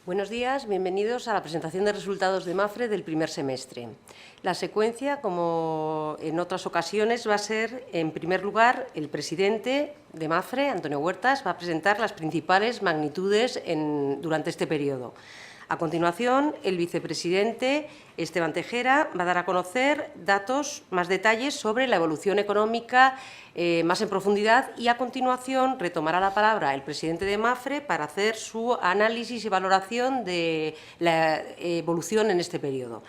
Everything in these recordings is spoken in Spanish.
Buenos días, bienvenidos a la presentación de resultados de MAFRE del primer semestre. La secuencia, como en otras ocasiones, va a ser, en primer lugar, el presidente de MAFRE, Antonio Huertas, va a presentar las principales magnitudes durante este periodo. A continuación, el vicepresidente, Esteban Tejera, va a dar a conocer datos, más detalles sobre la evolución económica más en profundidad y, a continuación, retomará la palabra el presidente de MAFRE para hacer su análisis y valoración de la evolución en este periodo.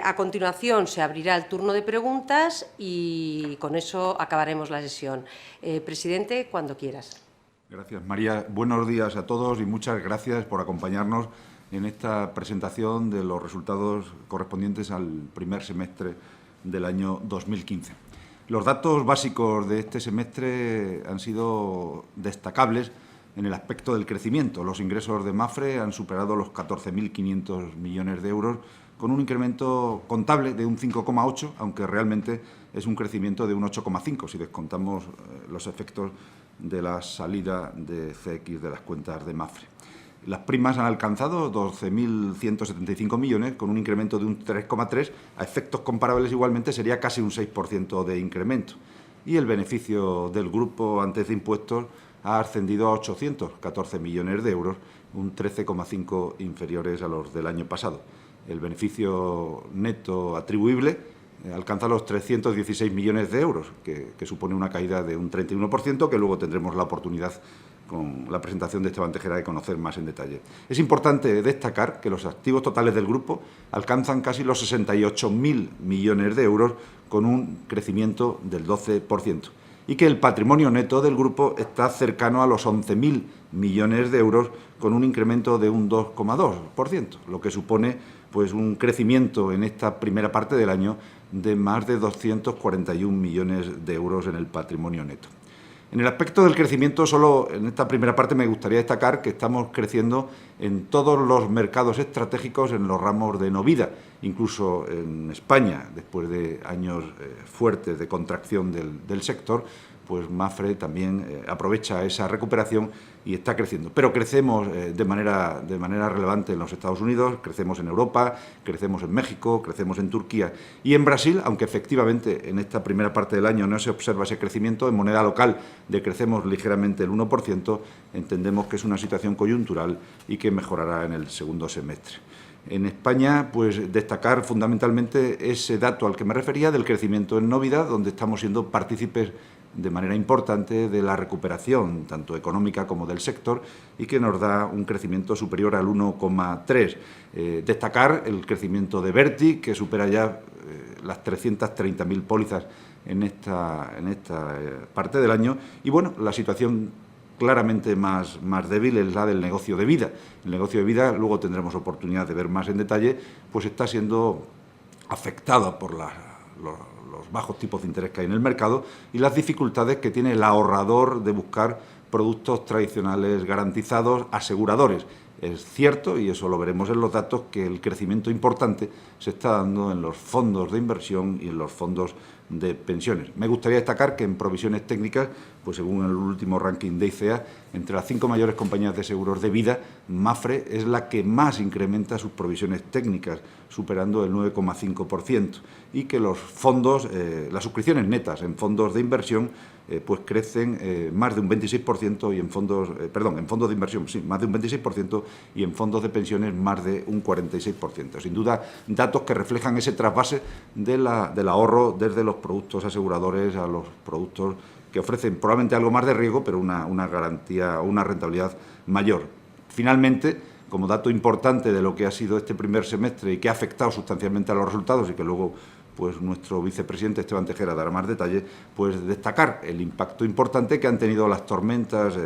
A continuación, se abrirá el turno de preguntas y con eso acabaremos la sesión. Presidente, cuando quieras. Gracias, María. Buenos días a todos y muchas gracias por acompañarnos en esta presentación de los resultados correspondientes al primer semestre del año 2015. Los datos básicos de este semestre han sido destacables en el aspecto del crecimiento. Los ingresos de MAFRE han superado los 14.500 millones de euros, con un incremento contable de un 5,8, aunque realmente es un crecimiento de un 8,5, si descontamos los efectos de la salida de CX de las cuentas de MAFRE. Las primas han alcanzado 12.175 millones, con un incremento de un 3,3. A efectos comparables, igualmente, sería casi un 6% de incremento. Y el beneficio del grupo antes de impuestos ha ascendido a 814 millones de euros, un 13,5 inferiores a los del año pasado. El beneficio neto atribuible alcanza los 316 millones de euros, que supone una caída de un 31%, que luego tendremos la oportunidad, con la presentación de Esteban Tejera, de conocer más en detalle. Es importante destacar que los activos totales del grupo alcanzan casi los 68.000 millones de euros, con un crecimiento del 12%, y que el patrimonio neto del grupo está cercano a los 11.000 millones de euros, con un incremento de un 2,2%, lo que supone pues un crecimiento en esta primera parte del año de más de 241 millones de euros en el patrimonio neto. En el aspecto del crecimiento, solo en esta primera parte me gustaría destacar que estamos creciendo en todos los mercados estratégicos en los ramos de no vida, incluso en España, después de años fuertes de contracción del sector, pues MAFRE también aprovecha esa recuperación y está creciendo. Pero crecemos de manera relevante en los Estados Unidos, crecemos en Europa, crecemos en México, crecemos en Turquía y en Brasil, aunque efectivamente en esta primera parte del año no se observa ese crecimiento. En moneda local decrecemos ligeramente el 1%, entendemos que es una situación coyuntural y que mejorará en el segundo semestre. En España, pues destacar fundamentalmente ese dato al que me refería del crecimiento en no vida, donde estamos siendo partícipes de manera importante de la recuperación, tanto económica como del sector, y que nos da un crecimiento superior al 1,3. Destacar el crecimiento de Verti, que supera ya las 330.000 pólizas en esta parte del año. Y bueno, la situación claramente más débil es la del negocio de vida. El negocio de vida, luego tendremos oportunidad de ver más en detalle, pues está siendo afectada por los bajos tipos de interés que hay en el mercado y las dificultades que tiene el ahorrador de buscar productos tradicionales garantizados, aseguradores. Es cierto, y eso lo veremos en los datos, que el crecimiento importante se está dando en los fondos de inversión y en los fondos de pensiones. Me gustaría destacar que en provisiones técnicas, pues según el último ranking de ICEA, entre las 5 mayores compañías de seguros de vida, MAFRE es la que más incrementa sus provisiones técnicas, superando el 9,5%, y que los fondos, las suscripciones netas en fondos de inversión, pues crecen más de un 26% y en fondos de inversión, sí, más de un 26%, y en fondos de pensiones más de un 46%. Sin duda, datos que reflejan ese trasvase del ahorro desde los productos aseguradores a los productos que ofrecen probablemente algo más de riesgo, pero una garantía o una rentabilidad mayor. Finalmente, como dato importante de lo que ha sido este primer semestre y que ha afectado sustancialmente a los resultados y que luego pues nuestro vicepresidente Esteban Tejera dará más detalles, pues destacar el impacto importante que han tenido las tormentas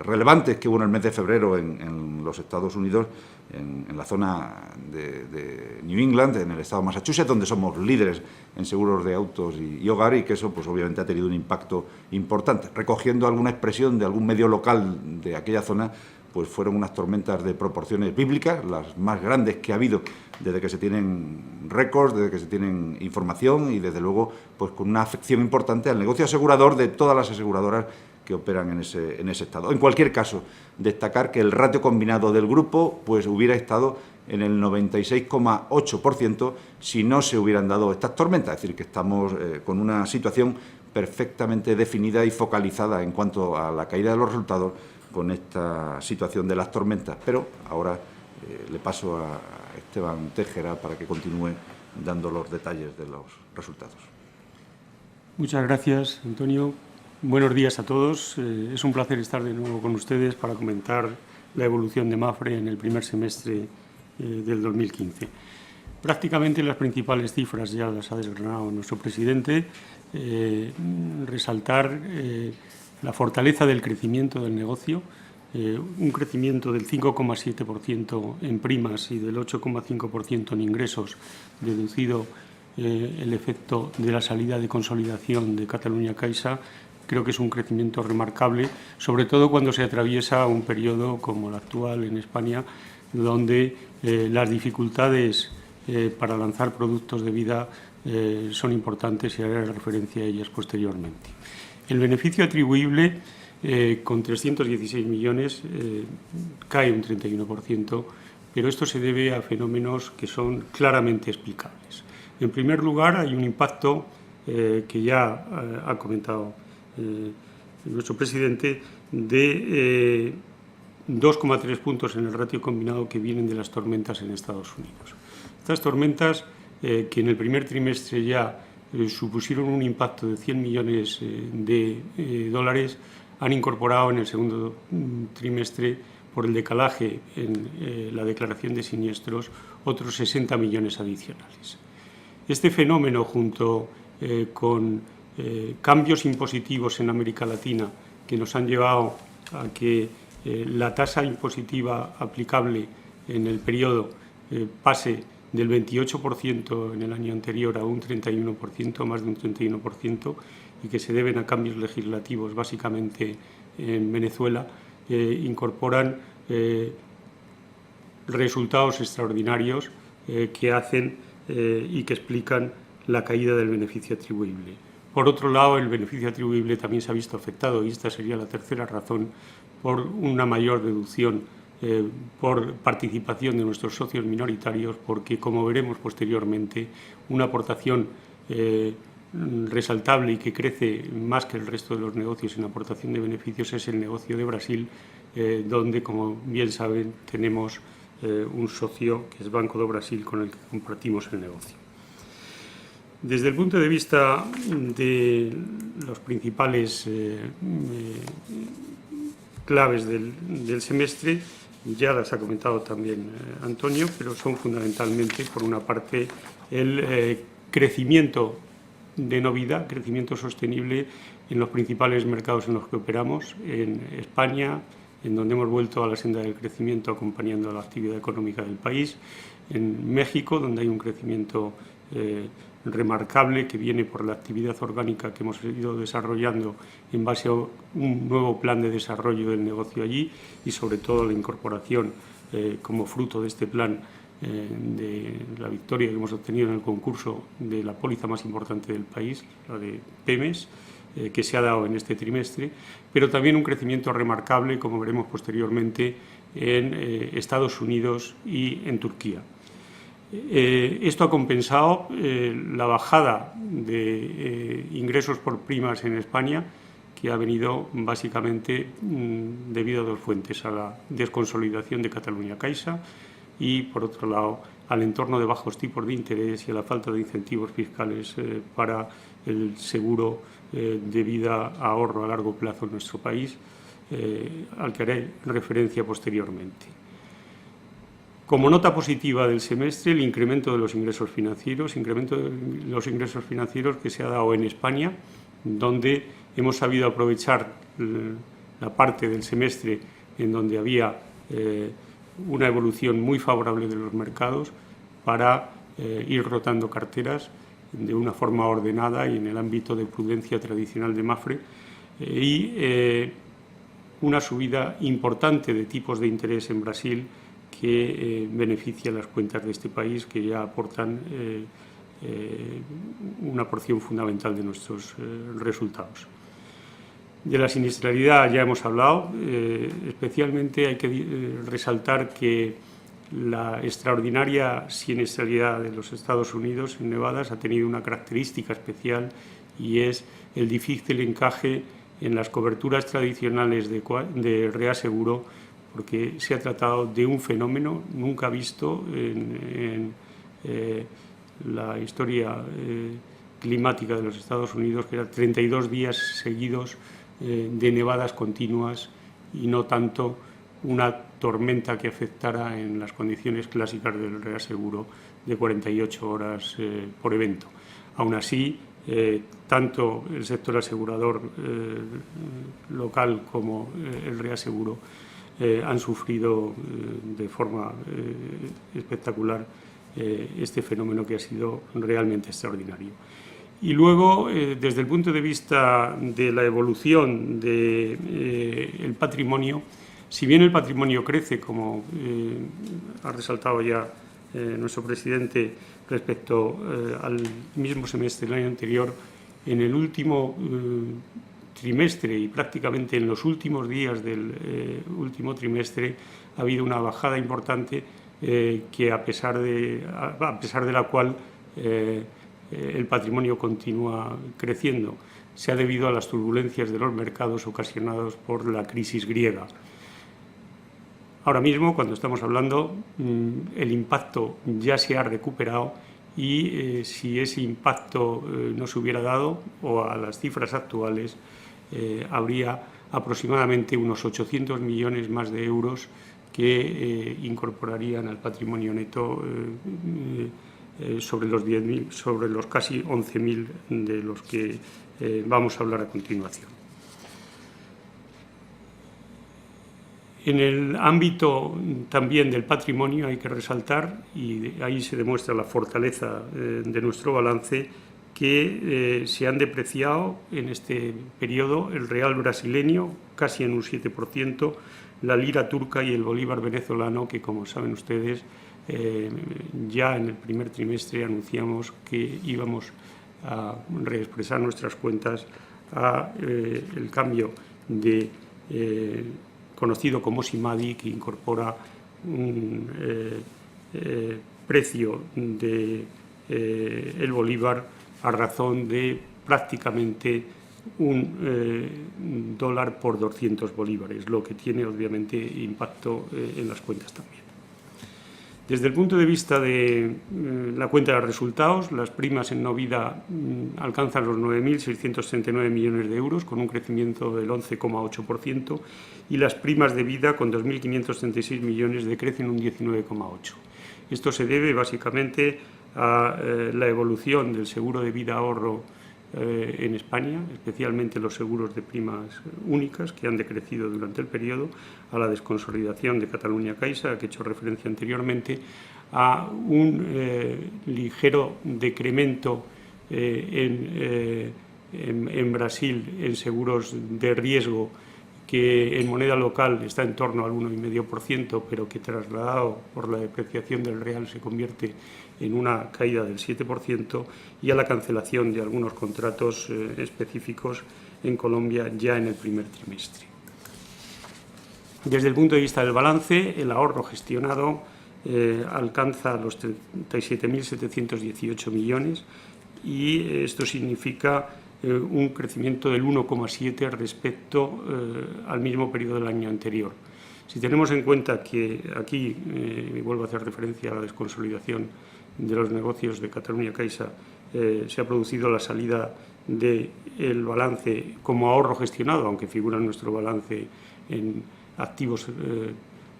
relevantes que hubo en el mes de febrero en los Estados Unidos, en la zona de New England, en el estado de Massachusetts, donde somos líderes en seguros de autos y hogar, y que eso pues obviamente ha tenido un impacto importante. Recogiendo alguna expresión de algún medio local de aquella zona, pues fueron unas tormentas de proporciones bíblicas, las más grandes que ha habido desde que se tienen récords, desde que se tienen información, y desde luego pues con una afección importante al negocio asegurador de todas las aseguradoras que operan en ese estado. En cualquier caso, destacar que el ratio combinado del grupo pues hubiera estado en el 96,8% si no se hubieran dado estas tormentas. Es decir, que estamos con una situación perfectamente definida y focalizada en cuanto a la caída de los resultados con esta situación de las tormentas. Pero ahora le paso a Esteban Tejera para que continúe dando los detalles de los resultados. Muchas gracias, Antonio. Buenos días a todos. Es un placer estar de nuevo con ustedes para comentar la evolución de Mapfre en el primer semestre del 2015. Prácticamente las principales cifras ya las ha desgranado nuestro presidente. Resaltar la fortaleza del crecimiento del negocio, un crecimiento del 5,7% en primas y del 8,5% en ingresos, deducido el efecto de la salida de consolidación de Catalunya Caixa. Creo que es un crecimiento remarcable, sobre todo cuando se atraviesa un periodo como el actual en España, donde las dificultades para lanzar productos de vida son importantes y haré referencia a ellas posteriormente. El beneficio atribuible, con 316 millones, cae un 31%, pero esto se debe a fenómenos que son claramente explicables. En primer lugar, hay un impacto que ya ha comentado nuestro presidente de 2,3 puntos en el ratio combinado que vienen de las tormentas en Estados Unidos. Estas tormentas, que en el primer trimestre ya supusieron un impacto de 100 millones de dólares, han incorporado en el segundo trimestre, por el decalaje en la declaración de siniestros, otros 60 millones adicionales. Este fenómeno, junto con cambios impositivos en América Latina que nos han llevado a que la tasa impositiva aplicable en el periodo pase del 28% en el año anterior a un 31%, más de un 31%, y que se deben a cambios legislativos básicamente en Venezuela, incorporan resultados extraordinarios que hacen y que explican la caída del beneficio atribuible. Por otro lado, el beneficio atribuible también se ha visto afectado, y esta sería la tercera razón, por una mayor deducción por participación de nuestros socios minoritarios, porque, como veremos posteriormente, una aportación resaltable y que crece más que el resto de los negocios en aportación de beneficios es el negocio de Brasil, donde, como bien saben, tenemos un socio que es Banco do Brasil, con el que compartimos el negocio. Desde el punto de vista de los principales claves del semestre, ya las ha comentado también Antonio, pero son fundamentalmente, por una parte, el crecimiento de novedad, crecimiento sostenible en los principales mercados en los que operamos, en España, en donde hemos vuelto a la senda del crecimiento acompañando a la actividad económica del país, en México, donde hay un crecimiento remarcable que viene por la actividad orgánica que hemos ido desarrollando en base a un nuevo plan de desarrollo del negocio allí, y sobre todo la incorporación como fruto de este plan de la victoria que hemos obtenido en el concurso de la póliza más importante del país, la de Pemex, que se ha dado en este trimestre, pero también un crecimiento remarcable, como veremos posteriormente, en Estados Unidos y en Turquía. Esto ha compensado la bajada de ingresos por primas en España, que ha venido básicamente debido a dos fuentes: a la desconsolidación de Catalunya Caixa y, por otro lado, al entorno de bajos tipos de interés y a la falta de incentivos fiscales para el seguro de vida, ahorro a largo plazo en nuestro país, al que haré referencia posteriormente. Como nota positiva del semestre, el incremento de los ingresos financieros, que se ha dado en España, donde hemos sabido aprovechar la parte del semestre en donde había una evolución muy favorable de los mercados para ir rotando carteras de una forma ordenada y en el ámbito de prudencia tradicional de Mapfre, y una subida importante de tipos de interés en Brasil que beneficia las cuentas de este país, que ya aportan una porción fundamental de nuestros resultados. De la siniestralidad ya hemos hablado, especialmente hay que resaltar que la extraordinaria siniestralidad de los Estados Unidos en nevadas ha tenido una característica especial y es el difícil encaje en las coberturas tradicionales de reaseguro, porque se ha tratado de un fenómeno nunca visto en la historia climática de los Estados Unidos, que eran 32 días seguidos de nevadas continuas y no tanto una tormenta que afectara en las condiciones clásicas del reaseguro de 48 horas por evento. Aún así, tanto el sector asegurador local como el reaseguro han sufrido de forma espectacular este fenómeno que ha sido realmente extraordinario. Y luego, desde el punto de vista de la evolución del patrimonio, si bien el patrimonio crece, como ha resaltado ya nuestro presidente respecto al mismo semestre del año anterior, en el último trimestre y prácticamente en los últimos días del último trimestre ha habido una bajada importante que a pesar de la cual el patrimonio continúa creciendo. Se ha debido a las turbulencias de los mercados ocasionados por la crisis griega. Ahora mismo, cuando estamos hablando, el impacto ya se ha recuperado y si ese impacto no se hubiera dado, o a las cifras actuales, habría aproximadamente unos 800 millones más de euros que incorporarían al patrimonio neto sobre los casi 11.000 de los que vamos a hablar a continuación. En el ámbito también del patrimonio hay que resaltar, y ahí se demuestra la fortaleza de nuestro balance, que se han depreciado en este periodo el real brasileño casi en un 7%, la lira turca y el bolívar venezolano, que como saben ustedes, ya en el primer trimestre anunciamos que íbamos a reexpresar nuestras cuentas a el cambio de conocido como SIMADI, que incorpora un precio de el bolívar a razón de prácticamente un dólar por 200 bolívares, lo que tiene obviamente impacto en las cuentas también. Desde el punto de vista de la cuenta de resultados, las primas en no vida alcanzan los 9.639 millones de euros, con un crecimiento del 11,8%, y las primas de vida, con 2.536 millones, decrecen un 19,8%. Esto se debe básicamente a la evolución del seguro de vida ahorro en España, especialmente los seguros de primas únicas, que han decrecido durante el periodo, a la desconsolidación de Catalunya Caixa, a que he hecho referencia anteriormente, a un ligero decremento en Brasil en seguros de riesgo, que en moneda local está en torno al 1,5%, pero que trasladado por la depreciación del real se convierte en una caída del 7%, y a la cancelación de algunos contratos específicos en Colombia ya en el primer trimestre. Desde el punto de vista del balance, el ahorro gestionado alcanza los 37.718 millones y esto significa un crecimiento del 1,7% respecto al mismo periodo del año anterior. Si tenemos en cuenta que aquí, vuelvo a hacer referencia a la desconsolidación de los negocios de Catalunya Caixa, se ha producido la salida del balance como ahorro gestionado, aunque figura en nuestro balance en activos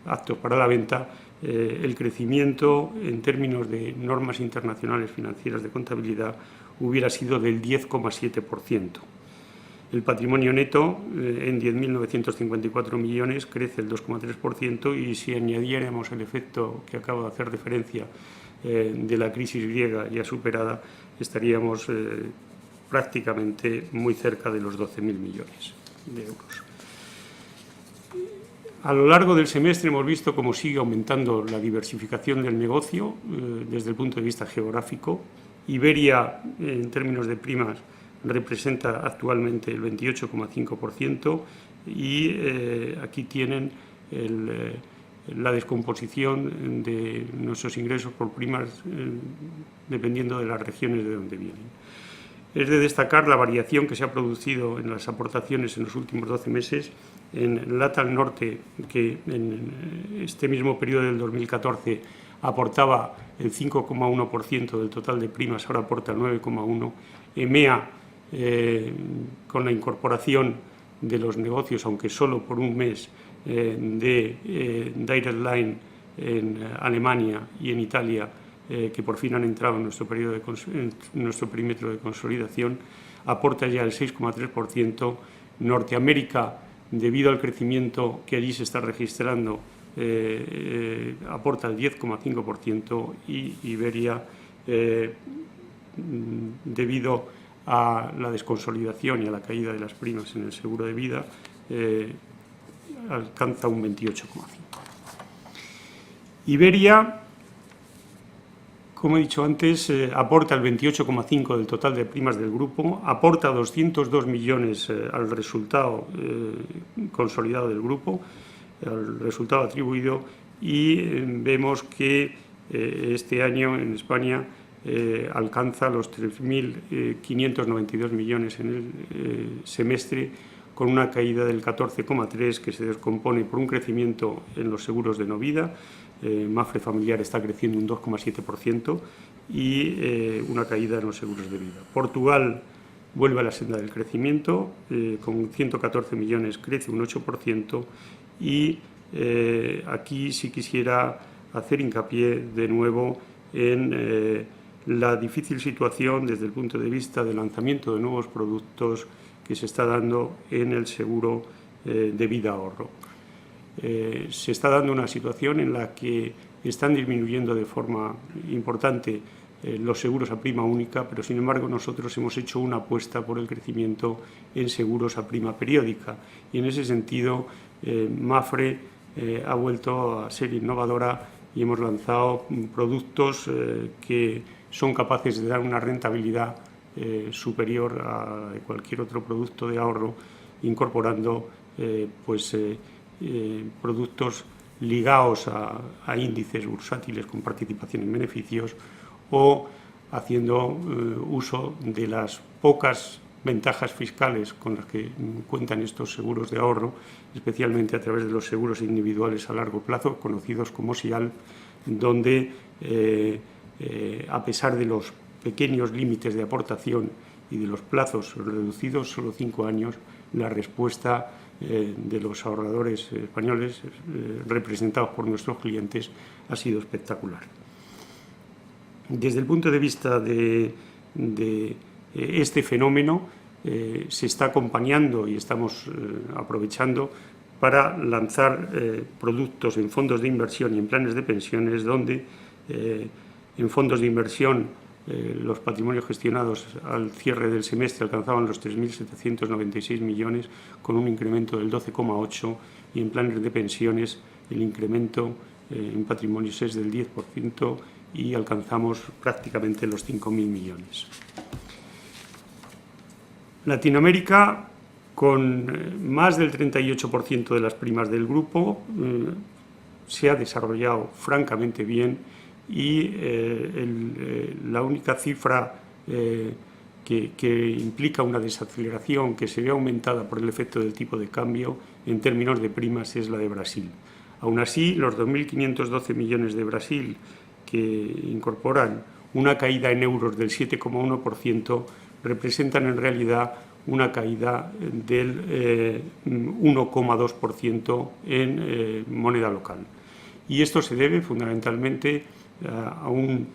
aptos para la venta, el crecimiento en términos de normas internacionales financieras de contabilidad hubiera sido del 10,7%. El patrimonio neto en 10.954 millones crece el 2,3%, y si añadiéramos el efecto que acabo de hacer referencia de la crisis griega ya superada, estaríamos prácticamente muy cerca de los 12.000 millones de euros. A lo largo del semestre hemos visto cómo sigue aumentando la diversificación del negocio desde el punto de vista geográfico. Iberia, en términos de primas, representa actualmente el 28,5% y aquí tienen la descomposición de nuestros ingresos por primas dependiendo de las regiones de donde vienen. Es de destacar la variación que se ha producido en las aportaciones en los últimos 12 meses. En LATAM Norte, que en este mismo periodo del 2014 aportaba el 5,1% del total de primas, ahora aporta el 9,1%. EMEA, con la incorporación de los negocios, aunque solo por un mes, de Direct Line en Alemania y en Italia, que por fin han entrado en nuestro perímetro de consolidación, aporta ya el 6,3%. Norteamérica, debido al crecimiento que allí se está registrando, aporta el 10,5%, y Iberia, debido a la desconsolidación y a la caída de las primas en el seguro de vida, alcanza un 28,5%. Iberia, como he dicho antes, aporta el 28,5% del total de primas del grupo, aporta 202 millones al resultado consolidado del grupo, al resultado atribuido, y vemos que este año en España alcanza los 3.592 millones en el semestre, con una caída del 14,3%, que se descompone por un crecimiento en los seguros de no vida. Mapfre Familiar está creciendo un 2,7% y una caída en los seguros de vida. Portugal vuelve a la senda del crecimiento, con 114 millones crece un 8%, y aquí sí quisiera hacer hincapié de nuevo en la difícil situación desde el punto de vista del lanzamiento de nuevos productos que se está dando en el seguro de vida ahorro. Se está dando una situación en la que están disminuyendo de forma importante los seguros a prima única, pero sin embargo nosotros hemos hecho una apuesta por el crecimiento en seguros a prima periódica, y en ese sentido Mapfre ha vuelto a ser innovadora y hemos lanzado productos que son capaces de dar una rentabilidad superior a cualquier otro producto de ahorro, incorporando productos ligados a índices bursátiles con participación en beneficios, o haciendo uso de las pocas ventajas fiscales con las que cuentan estos seguros de ahorro, especialmente a través de los seguros individuales a largo plazo, conocidos como SIAL, donde a pesar de los pequeños límites de aportación y de los plazos reducidos, solo 5 años, la respuesta de los ahorradores españoles, representados por nuestros clientes, ha sido espectacular. Desde el punto de vista de este fenómeno, se está acompañando y estamos aprovechando para lanzar productos en fondos de inversión y en planes de pensiones, donde en fondos de inversión los patrimonios gestionados al cierre del semestre alcanzaban los 3.796 millones, con un incremento del 12,8%, y en planes de pensiones el incremento en patrimonios es del 10% y alcanzamos prácticamente los 5.000 millones. Latinoamérica, con más del 38% de las primas del grupo, se ha desarrollado francamente bien, y la única cifra que implica una desaceleración que se ve aumentada por el efecto del tipo de cambio en términos de primas es la de Brasil. Aún así, los 2.512 millones de Brasil, que incorporan una caída en euros del 7,1%, representan en realidad una caída del 1,2% en moneda local. Y esto se debe fundamentalmente a un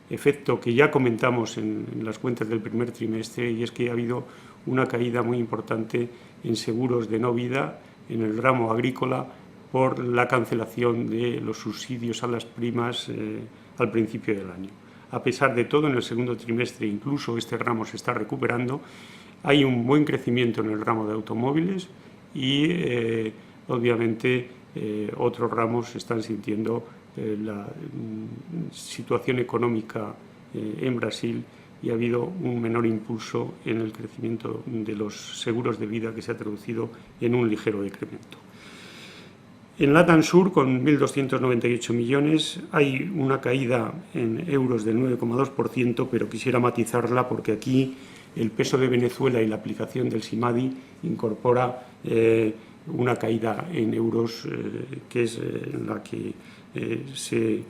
efecto que ya comentamos en las cuentas del primer trimestre, y es que ha habido una caída muy importante en seguros de no vida en el ramo agrícola por la cancelación de los subsidios a las primas al principio del año. A pesar de todo, en el segundo trimestre incluso este ramo se está recuperando. Hay un buen crecimiento en el ramo de automóviles y, obviamente, otros ramos están sintiendo la situación económica en Brasil y ha habido un menor impulso en el crecimiento de los seguros de vida, que se ha traducido en un ligero decremento. En LATAM Sur, con 1.298 millones, hay una caída en euros del 9,2%, pero quisiera matizarla porque aquí el peso de Venezuela y la aplicación del SIMADI incorpora una caída en euros que es la que se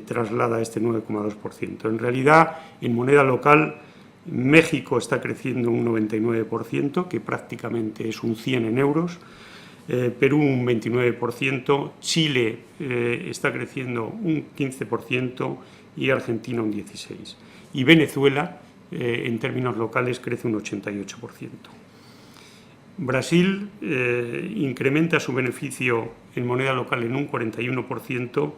traslada a este 9,2%. En realidad, en moneda local, México está creciendo un 99%, que prácticamente es un 100 en euros. Perú un 29%, Chile está creciendo un 15% y Argentina un 16%. Y Venezuela, en términos locales, crece un 88%. Brasil incrementa su beneficio en moneda local en un 41%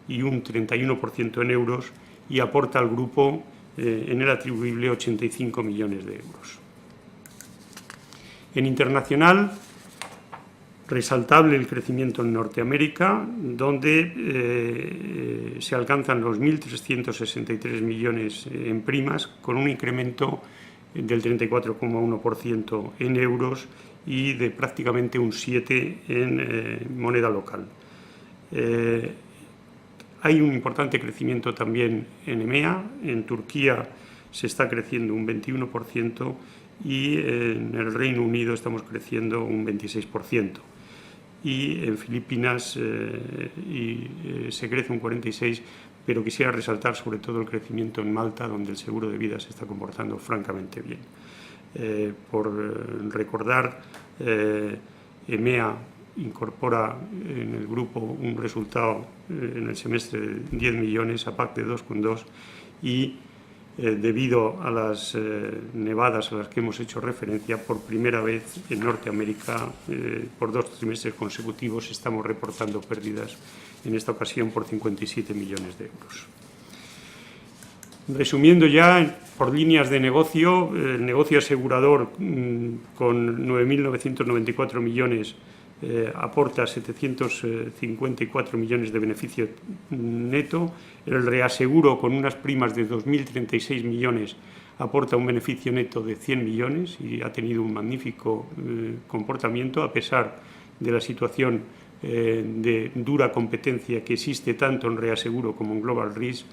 y un 31% en euros y aporta al grupo en el atribuible 85 millones de euros. En internacional, resaltable el crecimiento en Norteamérica, donde se alcanzan los 1.363 millones en primas, con un incremento del 34,1% en euros y de prácticamente un 7% en moneda local. Hay un importante crecimiento también en EMEA. En Turquía se está creciendo un 21% y en el Reino Unido estamos creciendo un 26%. Y en Filipinas se crece un 46%, pero quisiera resaltar sobre todo el crecimiento en Malta, donde el seguro de vida se está comportando francamente bien. Por recordar, EMEA incorpora en el grupo un resultado en el semestre de 10 millones, APAC de 2,2, y debido a las nevadas a las que hemos hecho referencia, por primera vez en Norteamérica, por 2 trimestres consecutivos, estamos reportando pérdidas, en esta ocasión por 57 millones de euros. Resumiendo ya, por líneas de negocio, el negocio asegurador con 9.994 millones aporta 754 millones de beneficio neto. El reaseguro, con unas primas de 2.036 millones, aporta un beneficio neto de 100 millones y ha tenido un magnífico comportamiento a pesar de la situación de dura competencia que existe tanto en reaseguro como en Global Risk.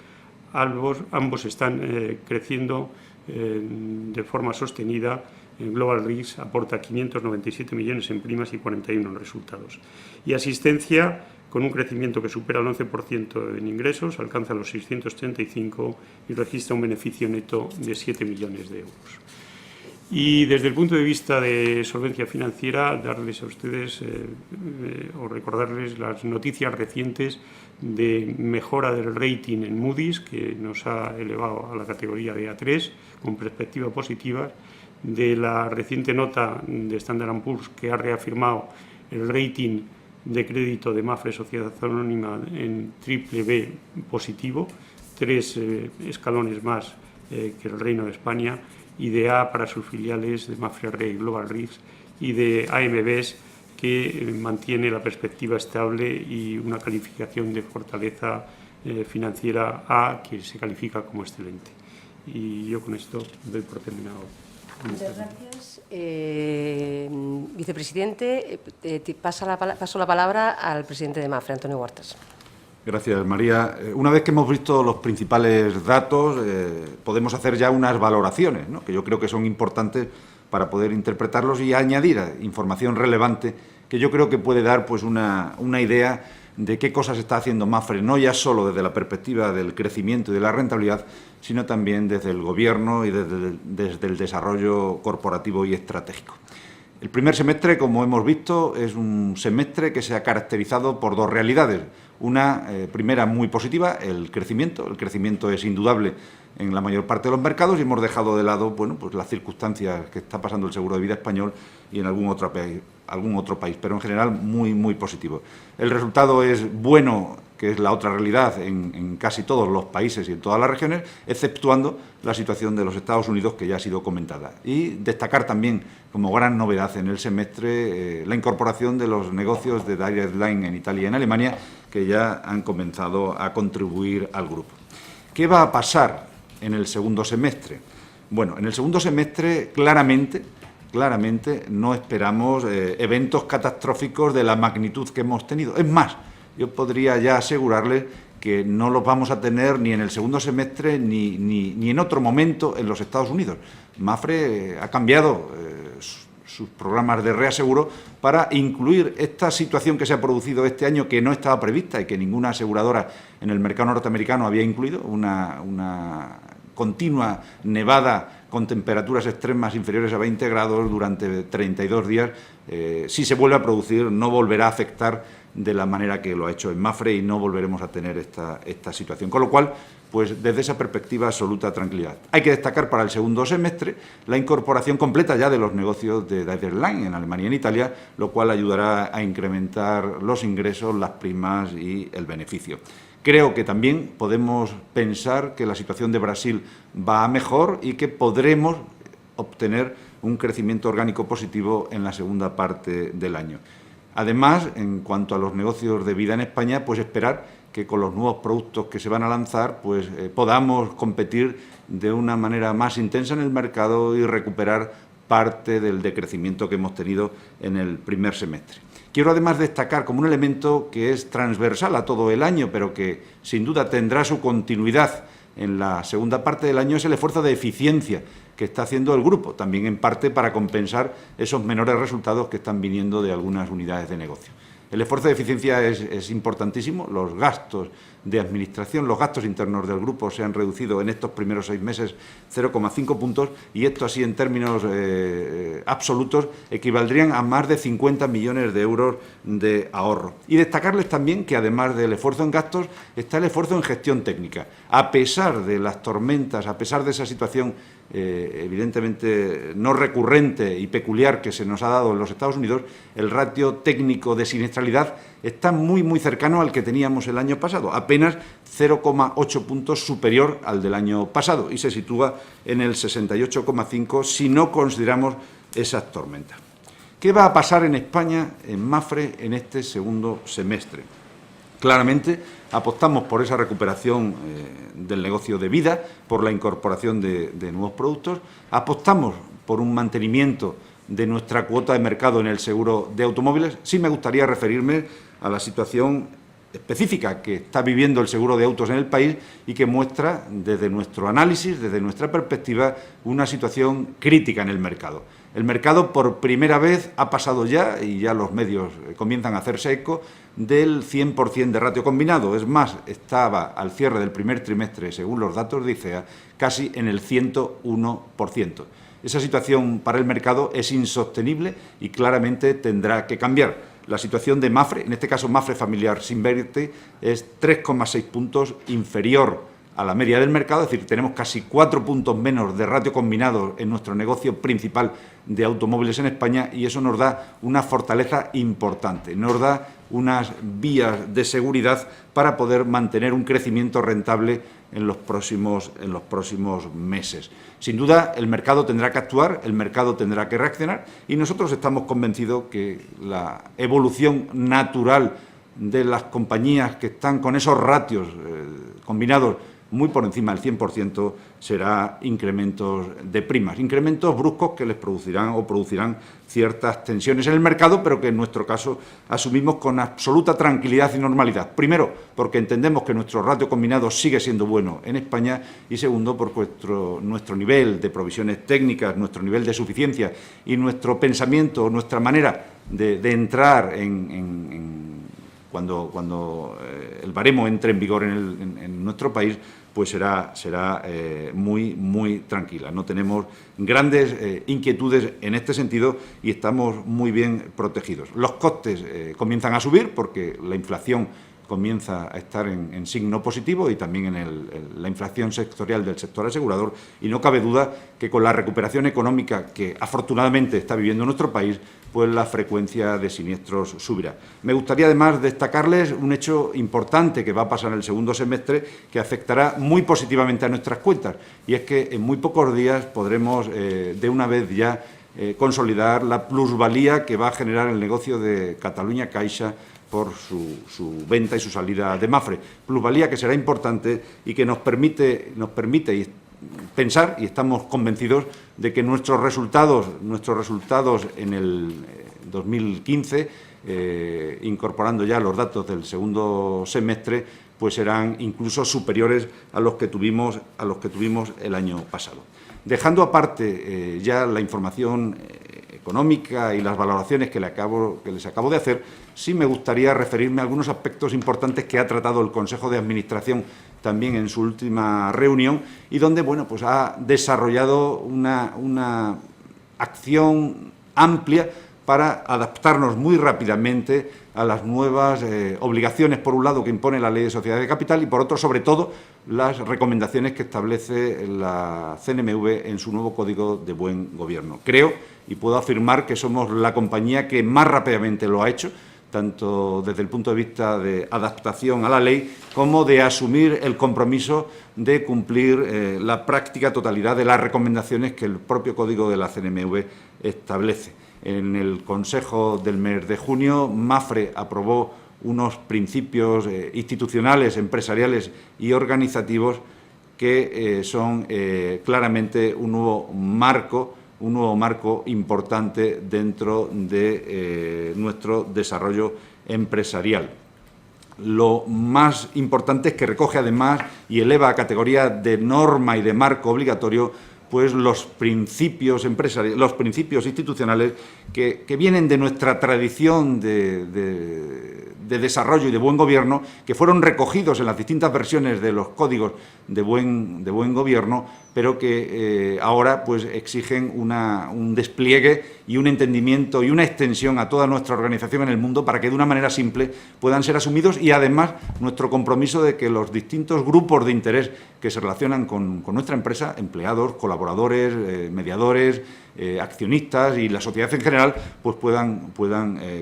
Ambos están creciendo de forma sostenida. En Global Risk aporta 597 millones en primas y 41 en resultados. Y asistencia, con un crecimiento que supera el 11% en ingresos, alcanza los 635 y registra un beneficio neto de 7 millones de euros. Y desde el punto de vista de solvencia financiera, darles a ustedes o recordarles las noticias recientes de mejora del rating en Moody's, que nos ha elevado a la categoría de A3 con perspectiva positiva, de la reciente nota de Standard & Poor's, que ha reafirmado el rating de crédito de Mapfre Sociedad Anónima en BBB positivo, 3 escalones más que el Reino de España, y de A para sus filiales de Mapfre Re y Global Risk, y de AMBs, que mantiene la perspectiva estable y una calificación de fortaleza financiera A, que se califica como excelente. Y yo con esto doy por terminado. Muchas gracias. Vicepresidente, paso la palabra al presidente de Mapfre, Antonio Huertas. Gracias, María. Una vez que hemos visto los principales datos, podemos hacer ya unas valoraciones, ¿no?, que yo creo que son importantes para poder interpretarlos y añadir información relevante que yo creo que puede dar pues una idea de qué cosas está haciendo Mapfre, no ya solo desde la perspectiva del crecimiento y de la rentabilidad, sino también desde el Gobierno y desde el desarrollo corporativo y estratégico. El primer semestre, como hemos visto, es un semestre que se ha caracterizado por 2 realidades. Una primera muy positiva, el crecimiento. El crecimiento es indudable en la mayor parte de los mercados y hemos dejado de lado, bueno, pues las circunstancias que está pasando el seguro de vida español y en algún otro país, pero en general muy positivo. El resultado es bueno, que es la otra realidad en casi todos los países y en todas las regiones, exceptuando la situación de los Estados Unidos, que ya ha sido comentada. Y destacar también como gran novedad en el semestre la incorporación de los negocios de Direct Line en Italia y en Alemania, que ya han comenzado a contribuir al grupo. ¿Qué va a pasar en el segundo semestre? Bueno, en el segundo semestre, claramente no esperamos eventos catastróficos de la magnitud que hemos tenido. Es más, yo podría ya asegurarles que no los vamos a tener ni en el segundo semestre ni en otro momento en los Estados Unidos. Mapfre ha cambiado sus programas de reaseguro para incluir esta situación que se ha producido este año, que no estaba prevista y que ninguna aseguradora en el mercado norteamericano había incluido, una continua nevada con temperaturas extremas inferiores a 20 grados durante 32 días. Si se vuelve a producir, no volverá a afectar de la manera que lo ha hecho en Mapfre y no volveremos a tener esta situación. Con lo cual, pues desde esa perspectiva, absoluta tranquilidad. Hay que destacar para el segundo semestre la incorporación completa ya de los negocios de Daimler Line en Alemania y en Italia, lo cual ayudará a incrementar los ingresos, las primas y el beneficio. Creo que también podemos pensar que la situación de Brasil va a mejor y que podremos obtener un crecimiento orgánico positivo en la segunda parte del año. Además, en cuanto a los negocios de vida en España, pues esperar que con los nuevos productos que se van a lanzar, pues podamos competir de una manera más intensa en el mercado y recuperar parte del decrecimiento que hemos tenido en el primer semestre. Quiero además destacar como un elemento que es transversal a todo el año, pero que sin duda tendrá su continuidad en la segunda parte del año, es el esfuerzo de eficiencia que está haciendo el grupo, también en parte para compensar esos menores resultados que están viniendo de algunas unidades de negocio. El esfuerzo de eficiencia es importantísimo. Los gastos de administración, los gastos internos del grupo se han reducido en estos primeros 6 meses 0,5 puntos y esto así en términos absolutos equivaldrían a más de 50 millones de euros de ahorro. Y destacarles también que además del esfuerzo en gastos está el esfuerzo en gestión técnica. A pesar de las tormentas, a pesar de esa situación evidentemente no recurrente y peculiar que se nos ha dado en los Estados Unidos, el ratio técnico de siniestralidad está muy cercano al que teníamos el año pasado, apenas 0,8 puntos superior al del año pasado y se sitúa en el 68,5 si no consideramos esas tormentas. ¿Qué va a pasar en España, en Mapfre, en este segundo semestre? Claramente apostamos por esa recuperación del negocio de vida, por la incorporación de nuevos productos, apostamos por un mantenimiento de nuestra cuota de mercado en el seguro de automóviles. Sí me gustaría referirme a la situación específica que está viviendo el seguro de autos en el país y que muestra, desde nuestro análisis, desde nuestra perspectiva, una situación crítica en el mercado. El mercado por primera vez ha pasado ya, y ya los medios comienzan a hacerse eco, del 100% de ratio combinado. Es más, estaba al cierre del primer trimestre, según los datos de ICEA, casi en el 101%. Esa situación para el mercado es insostenible y claramente tendrá que cambiar. La situación de Mapfre, en este caso Mapfre Familiar sin Verti, es 3,6 puntos inferior a la media del mercado, es decir, tenemos casi 4 puntos menos de ratio combinado en nuestro negocio principal de automóviles en España y eso nos da una fortaleza importante, nos da unas vías de seguridad para poder mantener un crecimiento rentable en los próximos meses. Sin duda, el mercado tendrá que actuar, el mercado tendrá que reaccionar y nosotros estamos convencidos que la evolución natural de las compañías que están con esos ratios combinados muy por encima del 100% será incrementos de primas, incrementos bruscos que les producirán ciertas tensiones en el mercado, pero que en nuestro caso asumimos con absoluta tranquilidad y normalidad. Primero, porque entendemos que nuestro ratio combinado sigue siendo bueno en España y segundo, por nuestro nivel de provisiones técnicas, nuestro nivel de suficiencia y nuestro pensamiento, nuestra manera de entrar cuando el baremo entre en vigor en nuestro país, pues será muy tranquila. No tenemos grandes inquietudes en este sentido y estamos muy bien protegidos. Los costes comienzan a subir porque la inflación comienza a estar en signo positivo y también en la inflación sectorial del sector asegurador y no cabe duda que con la recuperación económica que afortunadamente está viviendo nuestro país, pues la frecuencia de siniestros subirá. Me gustaría además destacarles un hecho importante que va a pasar en el segundo semestre que afectará muy positivamente a nuestras cuentas y es que en muy pocos días podremos de una vez ya consolidar la plusvalía que va a generar el negocio de Catalunya Caixa por su venta y su salida de Mapfre. Plusvalía que será importante y que nos permite y pensar y estamos convencidos de que nuestros resultados en el 2015, incorporando ya los datos del segundo semestre, pues serán incluso superiores a los que tuvimos el año pasado. Dejando aparte ya la información económica y las valoraciones que les acabo de hacer, sí me gustaría referirme a algunos aspectos importantes que ha tratado el Consejo de Administración también en su última reunión y donde, bueno, pues ha desarrollado una acción amplia para adaptarnos muy rápidamente a las nuevas obligaciones, por un lado, que impone la Ley de Sociedades de Capital y, por otro, sobre todo, las recomendaciones que establece la CNMV en su nuevo Código de Buen Gobierno. Creo y puedo afirmar que somos la compañía que más rápidamente lo ha hecho, tanto desde el punto de vista de adaptación a la ley como de asumir el compromiso de cumplir la práctica totalidad de las recomendaciones que el propio Código de la CNMV establece. En el Consejo del mes de junio, MAFRE aprobó unos principios institucionales, empresariales y organizativos que son claramente un nuevo marco importante dentro de nuestro desarrollo empresarial. Lo más importante es que recoge además y eleva a categoría de norma y de marco obligatorio pues los principios empresariales, los principios institucionales que vienen de nuestra tradición de desarrollo y de buen gobierno, que fueron recogidos en las distintas versiones de los códigos de buen gobierno, pero que ahora pues exigen un despliegue y un entendimiento y una extensión a toda nuestra organización en el mundo para que de una manera simple puedan ser asumidos y además nuestro compromiso de que los distintos grupos de interés que se relacionan con nuestra empresa, empleados, colaboradores, mediadores, accionistas y la sociedad en general, pues puedan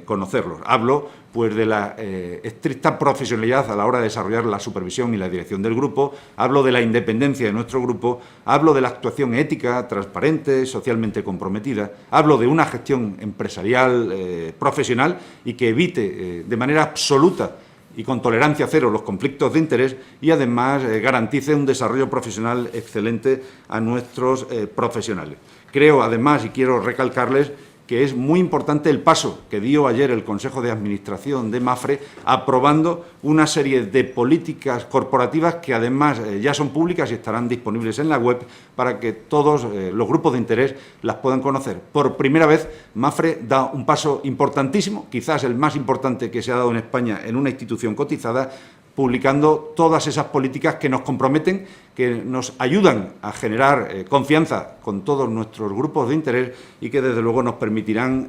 conocerlos. Hablo pues de la estricta profesionalidad a la hora de desarrollar la supervisión y la dirección del grupo, hablo de la independencia de nuestro grupo, hablo de la actuación ética, transparente, socialmente comprometida, hablo de una gestión empresarial profesional y que evite de manera absoluta y con tolerancia cero los conflictos de interés y además garantice un desarrollo profesional excelente a nuestros profesionales. Creo además, y quiero recalcarles, que es muy importante el paso que dio ayer el Consejo de Administración de MAFRE aprobando una serie de políticas corporativas que además ya son públicas y estarán disponibles en la web para que todos los grupos de interés las puedan conocer. Por primera vez, MAFRE da un paso importantísimo, quizás el más importante que se ha dado en España en una institución cotizada, publicando todas esas políticas que nos comprometen, que nos ayudan a generar confianza con todos nuestros grupos de interés y que, desde luego, nos permitirán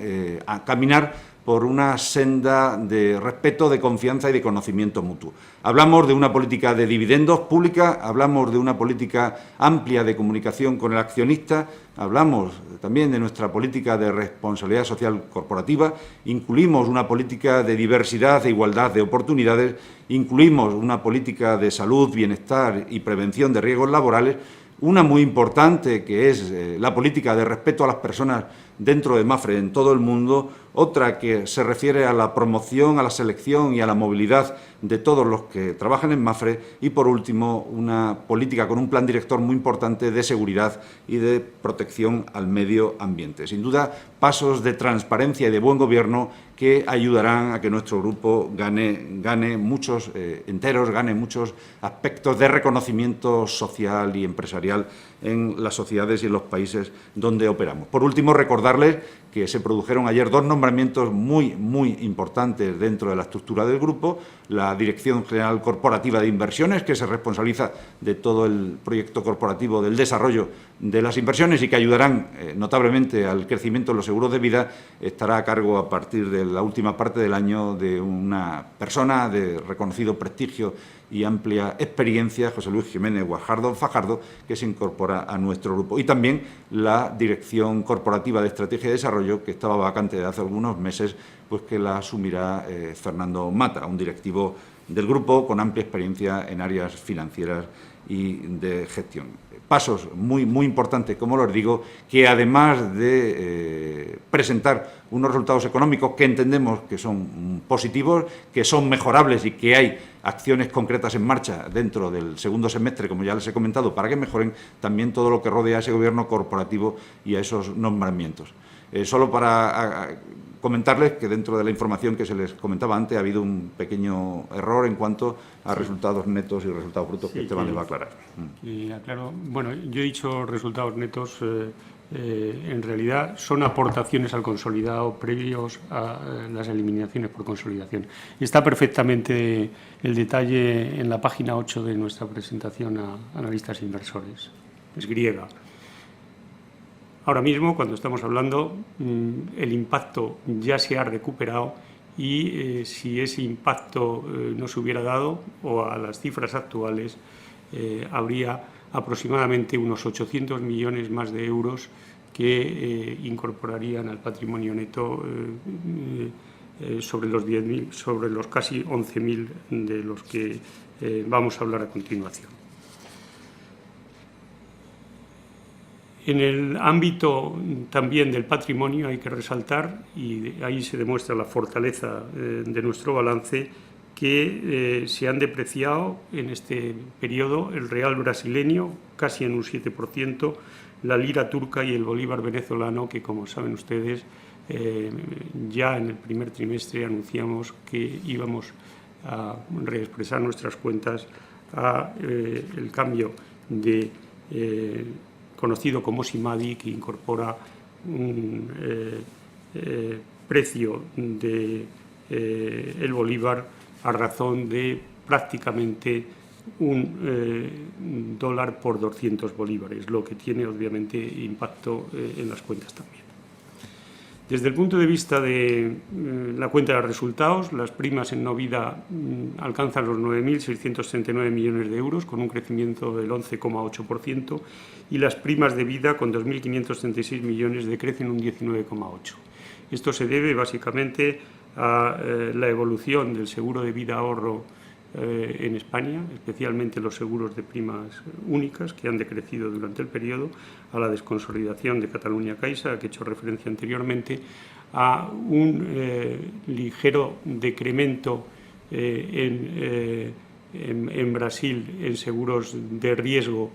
caminar por una senda de respeto, de confianza y de conocimiento mutuo. Hablamos de una política de dividendos pública, hablamos de una política amplia de comunicación con el accionista, hablamos también de nuestra política de responsabilidad social corporativa, incluimos una política de diversidad e igualdad de oportunidades, incluimos una política de salud, bienestar y prevención de riesgos laborales, una muy importante que es la política de respeto a las personas dentro de MAFRE en todo el mundo, otra que se refiere a la promoción, a la selección y a la movilidad de todos los que trabajan en MAFRE y, por último, una política con un plan director muy importante de seguridad y de protección al medio ambiente. Sin duda, pasos de transparencia y de buen gobierno que ayudarán a que nuestro grupo gane muchos enteros, gane muchos aspectos de reconocimiento social y empresarial en las sociedades y en los países donde operamos. Por último, recordarles que se produjeron ayer dos nombramientos muy importantes dentro de la estructura del grupo. La Dirección General Corporativa de Inversiones, que se responsabiliza de todo el proyecto corporativo del desarrollo de las inversiones y que ayudarán notablemente al crecimiento de los seguros de vida, estará a cargo a partir de la última parte del año de una persona de reconocido prestigio y amplia experiencia, José Luis Jiménez Fajardo, que se incorpora a nuestro grupo. Y también la Dirección Corporativa de Estrategia y Desarrollo, que estaba vacante de hace algunos meses, pues que la asumirá Fernando Mata, un directivo del grupo, con amplia experiencia en áreas financieras y de gestión. Pasos muy importantes, como les digo, que además de presentar unos resultados económicos que entendemos que son positivos, que son mejorables y que hay acciones concretas en marcha dentro del segundo semestre, como ya les he comentado, para que mejoren también todo lo que rodea a ese gobierno corporativo y a esos nombramientos. Solo para comentarles que dentro de la información que se les comentaba antes ha habido un pequeño error en cuanto a resultados netos y resultados brutos, que Esteban les va a aclarar. Aclaro. Bueno, yo he dicho resultados netos, en realidad son aportaciones al consolidado previos a las eliminaciones por consolidación. Está perfectamente el detalle en la página 8 de nuestra presentación a analistas e inversores. Es griega. Ahora mismo, cuando estamos hablando, el impacto ya se ha recuperado y si ese impacto no se hubiera dado, o a las cifras actuales, habría aproximadamente unos 800 millones más de euros que incorporarían al patrimonio neto sobre los 10.000, sobre los casi 11.000 de los que vamos a hablar a continuación. En el ámbito también del patrimonio hay que resaltar, y ahí se demuestra la fortaleza de nuestro balance, que se han depreciado en este periodo el real brasileño casi en un 7%, la lira turca y el bolívar venezolano, que, como saben ustedes, ya en el primer trimestre anunciamos que íbamos a reexpresar nuestras cuentas a el cambio de conocido como SIMADI, que incorpora un precio de el bolívar a razón de prácticamente un dólar por 200 bolívares, lo que tiene obviamente impacto en las cuentas también. Desde el punto de vista de la cuenta de resultados, las primas en no vida alcanzan los 9.639 millones de euros, con un crecimiento del 11,8%, y las primas de vida, con 2.536 millones, decrecen un 19,8%. Esto se debe básicamente a la evolución del seguro de vida ahorro en España, especialmente los seguros de primas únicas, que han decrecido durante el periodo, a la desconsolidación de Catalunya Caixa, a que he hecho referencia anteriormente, a un ligero decremento en Brasil en seguros de riesgo,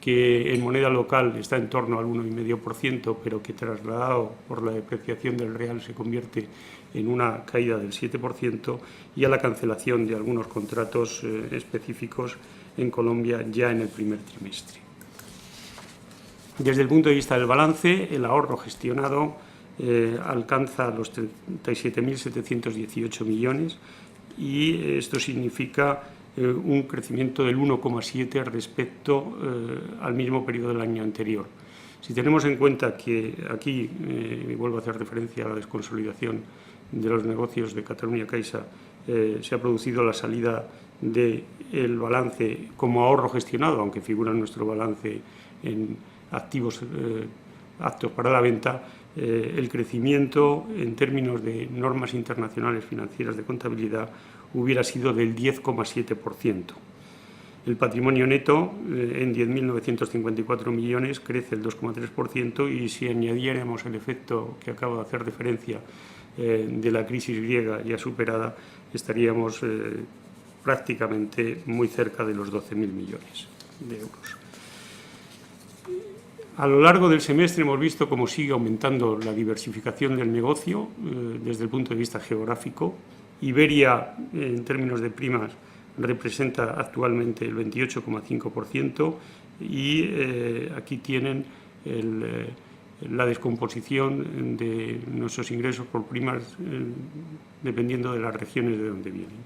que en moneda local está en torno al 1,5%, pero que trasladado por la depreciación del real se convierte en una caída del 7%, y a la cancelación de algunos contratos específicos en Colombia ya en el primer trimestre. Desde el punto de vista del balance, el ahorro gestionado alcanza los 37.718 millones, y esto significa un crecimiento del 1,7% respecto al mismo periodo del año anterior. Si tenemos en cuenta que aquí, vuelvo a hacer referencia a la desconsolidación de los negocios de Catalunya Caixa, se ha producido la salida del balance como ahorro gestionado, aunque figura en nuestro balance en activos aptos para la venta, el crecimiento en términos de normas internacionales financieras de contabilidad hubiera sido del 10,7%. El patrimonio neto en 10.954 millones crece el 2,3%, y si añadiéramos el efecto que acabo de hacer referencia de la crisis griega ya superada, estaríamos prácticamente muy cerca de los 12.000 millones de euros. A lo largo del semestre hemos visto cómo sigue aumentando la diversificación del negocio desde el punto de vista geográfico. Iberia, en términos de primas, representa actualmente el 28,5%, y aquí tienen la descomposición de nuestros ingresos por primas dependiendo de las regiones de donde vienen.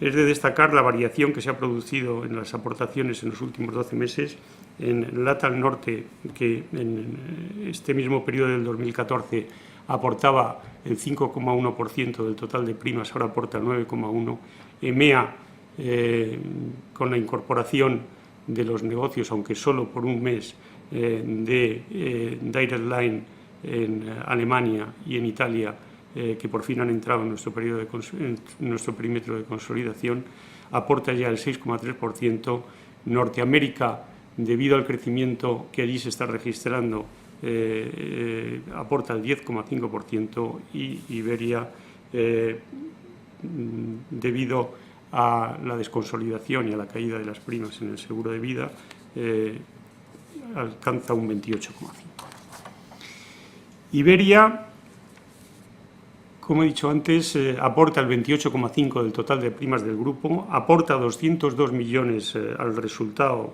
Es de destacar la variación que se ha producido en las aportaciones en los últimos 12 meses. En LATAM Norte, que en este mismo periodo del 2014 aportaba el 5,1% del total de primas, ahora aporta el 9,1%. EMEA, con la incorporación de los negocios, aunque solo por un mes, de Direct Line en Alemania y en Italia, que por fin han entrado en nuestro perímetro de consolidación, aporta ya el 6,3%. Norteamérica, debido al crecimiento que allí se está registrando, aporta el 10,5%, y Iberia, debido a la desconsolidación y a la caída de las primas en el seguro de vida, alcanza un 28,5%. Iberia, como he dicho antes, aporta el 28,5% del total de primas del grupo, aporta 202 millones al resultado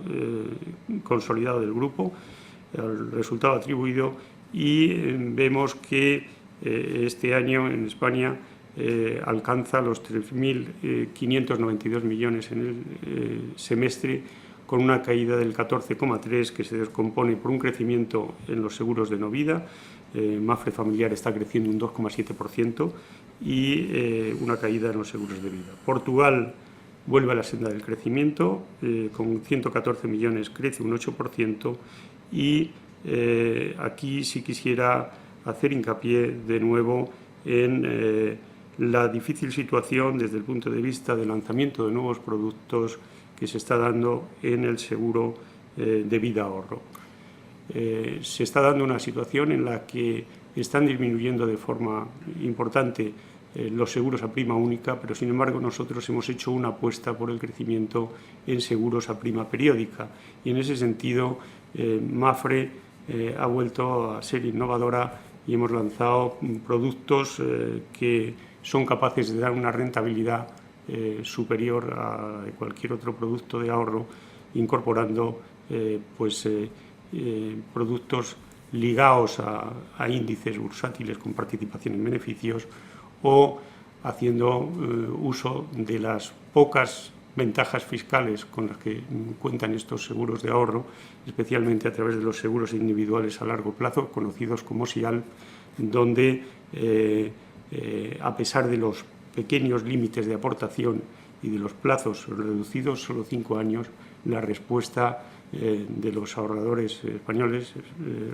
consolidado del grupo, al resultado atribuido, y vemos que este año en España alcanza los 3.592 millones en el semestre, con una caída del 14,3%, que se descompone por un crecimiento en los seguros de no vida. Mafre Familiar está creciendo un 2,7% y una caída en los seguros de vida. Portugal vuelve a la senda del crecimiento, con 114 millones crece un 8%, y aquí sí quisiera hacer hincapié de nuevo en la difícil situación desde el punto de vista del lanzamiento de nuevos productos que se está dando en el seguro de vida ahorro. Se está dando una situación en la que están disminuyendo de forma importante los seguros a prima única, pero sin embargo nosotros hemos hecho una apuesta por el crecimiento en seguros a prima periódica, y en ese sentido Mafre ha vuelto a ser innovadora y hemos lanzado productos que son capaces de dar una rentabilidad superior a cualquier otro producto de ahorro, incorporando productos ligados a índices bursátiles con participación en beneficios, o haciendo uso de las pocas ventajas fiscales con las que cuentan estos seguros de ahorro, especialmente a través de los seguros individuales a largo plazo, conocidos como SIAL, donde a pesar de los pequeños límites de aportación y de los plazos reducidos, solo 5 años, la respuesta de los ahorradores españoles,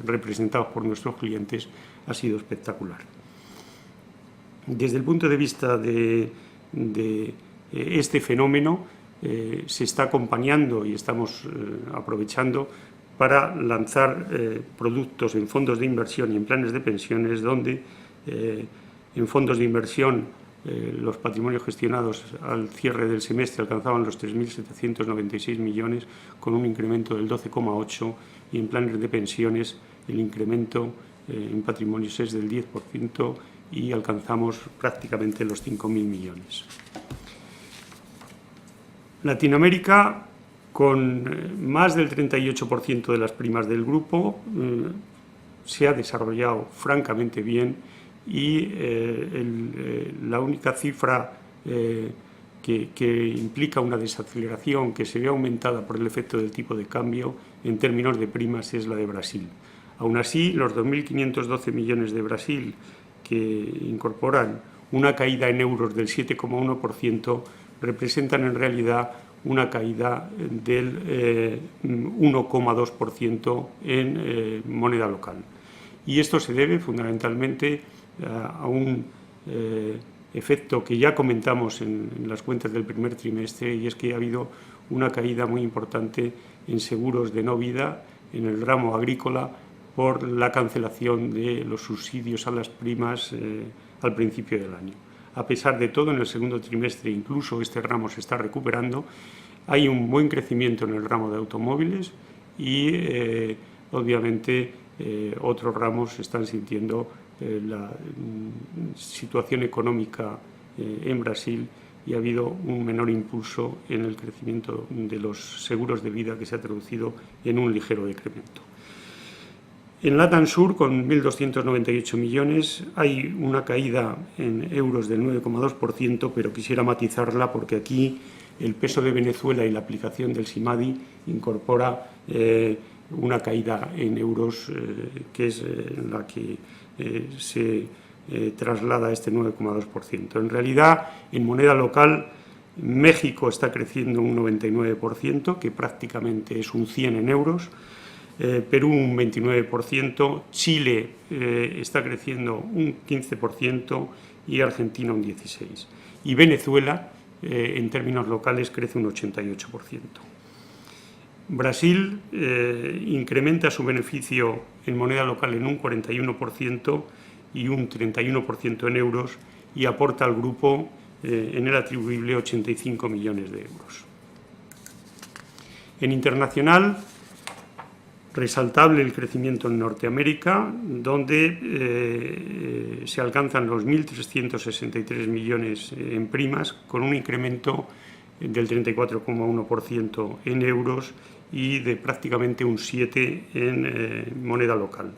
representados por nuestros clientes, ha sido espectacular. Desde el punto de vista de este fenómeno, se está acompañando y estamos aprovechando para lanzar productos en fondos de inversión y en planes de pensiones, donde en fondos de inversión los patrimonios gestionados al cierre del semestre alcanzaban los 3.796 millones, con un incremento del 12,8%, y en planes de pensiones el incremento en patrimonios es del 10% y alcanzamos prácticamente los 5.000 millones. Latinoamérica, con más del 38% de las primas del grupo, se ha desarrollado francamente bien, y la única cifra que implica una desaceleración que se ve aumentada por el efecto del tipo de cambio en términos de primas es la de Brasil. Aún así, los 2.512 millones de Brasil, que incorporan una caída en euros del 7,1%, representan en realidad una caída del 1,2% en moneda local. Y esto se debe fundamentalmente a un efecto que ya comentamos en las cuentas del primer trimestre, y es que ha habido una caída muy importante en seguros de no vida en el ramo agrícola por la cancelación de los subsidios a las primas al principio del año. A pesar de todo, en el segundo trimestre incluso este ramo se está recuperando. Hay un buen crecimiento en el ramo de automóviles y, obviamente, otros ramos están sintiendo la situación económica en Brasil, y ha habido un menor impulso en el crecimiento de los seguros de vida, que se ha traducido en un ligero decremento. En LATAM Sur, con 1.298 millones, hay una caída en euros del 9,2%, pero quisiera matizarla porque aquí el peso de Venezuela y la aplicación del SIMADI incorpora una caída en euros que es la que se traslada a este 9,2%. En realidad, en moneda local, México está creciendo un 99%, que prácticamente es un 100 en euros. Perú un 29%, Chile está creciendo un 15% y Argentina un 16%. Y Venezuela, en términos locales, crece un 88%. Brasil incrementa su beneficio en moneda local en un 41% y un 31% en euros y aporta al grupo en el atribuible 85 millones de euros. En internacional, resaltable el crecimiento en Norteamérica, donde se alcanzan los 1.363 millones en primas, con un incremento del 34,1% en euros y de prácticamente un 7% en moneda local.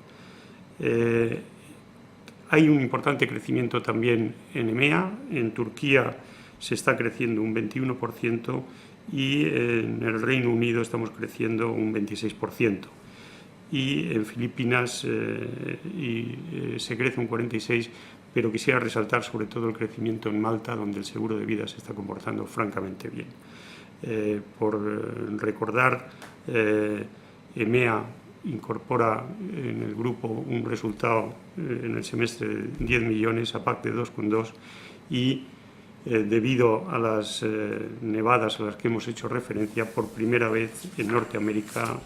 Hay un importante crecimiento también en EMEA. En Turquía se está creciendo un 21% y en el Reino Unido estamos creciendo un 26%. Y en Filipinas se crece un 46%, pero quisiera resaltar sobre todo el crecimiento en Malta, donde el seguro de vida se está comportando francamente bien. Por recordar, EMEA incorpora en el grupo un resultado en el semestre de 10 millones, aparte de 2,2, y debido a las nevadas a las que hemos hecho referencia, por primera vez en Norteamérica,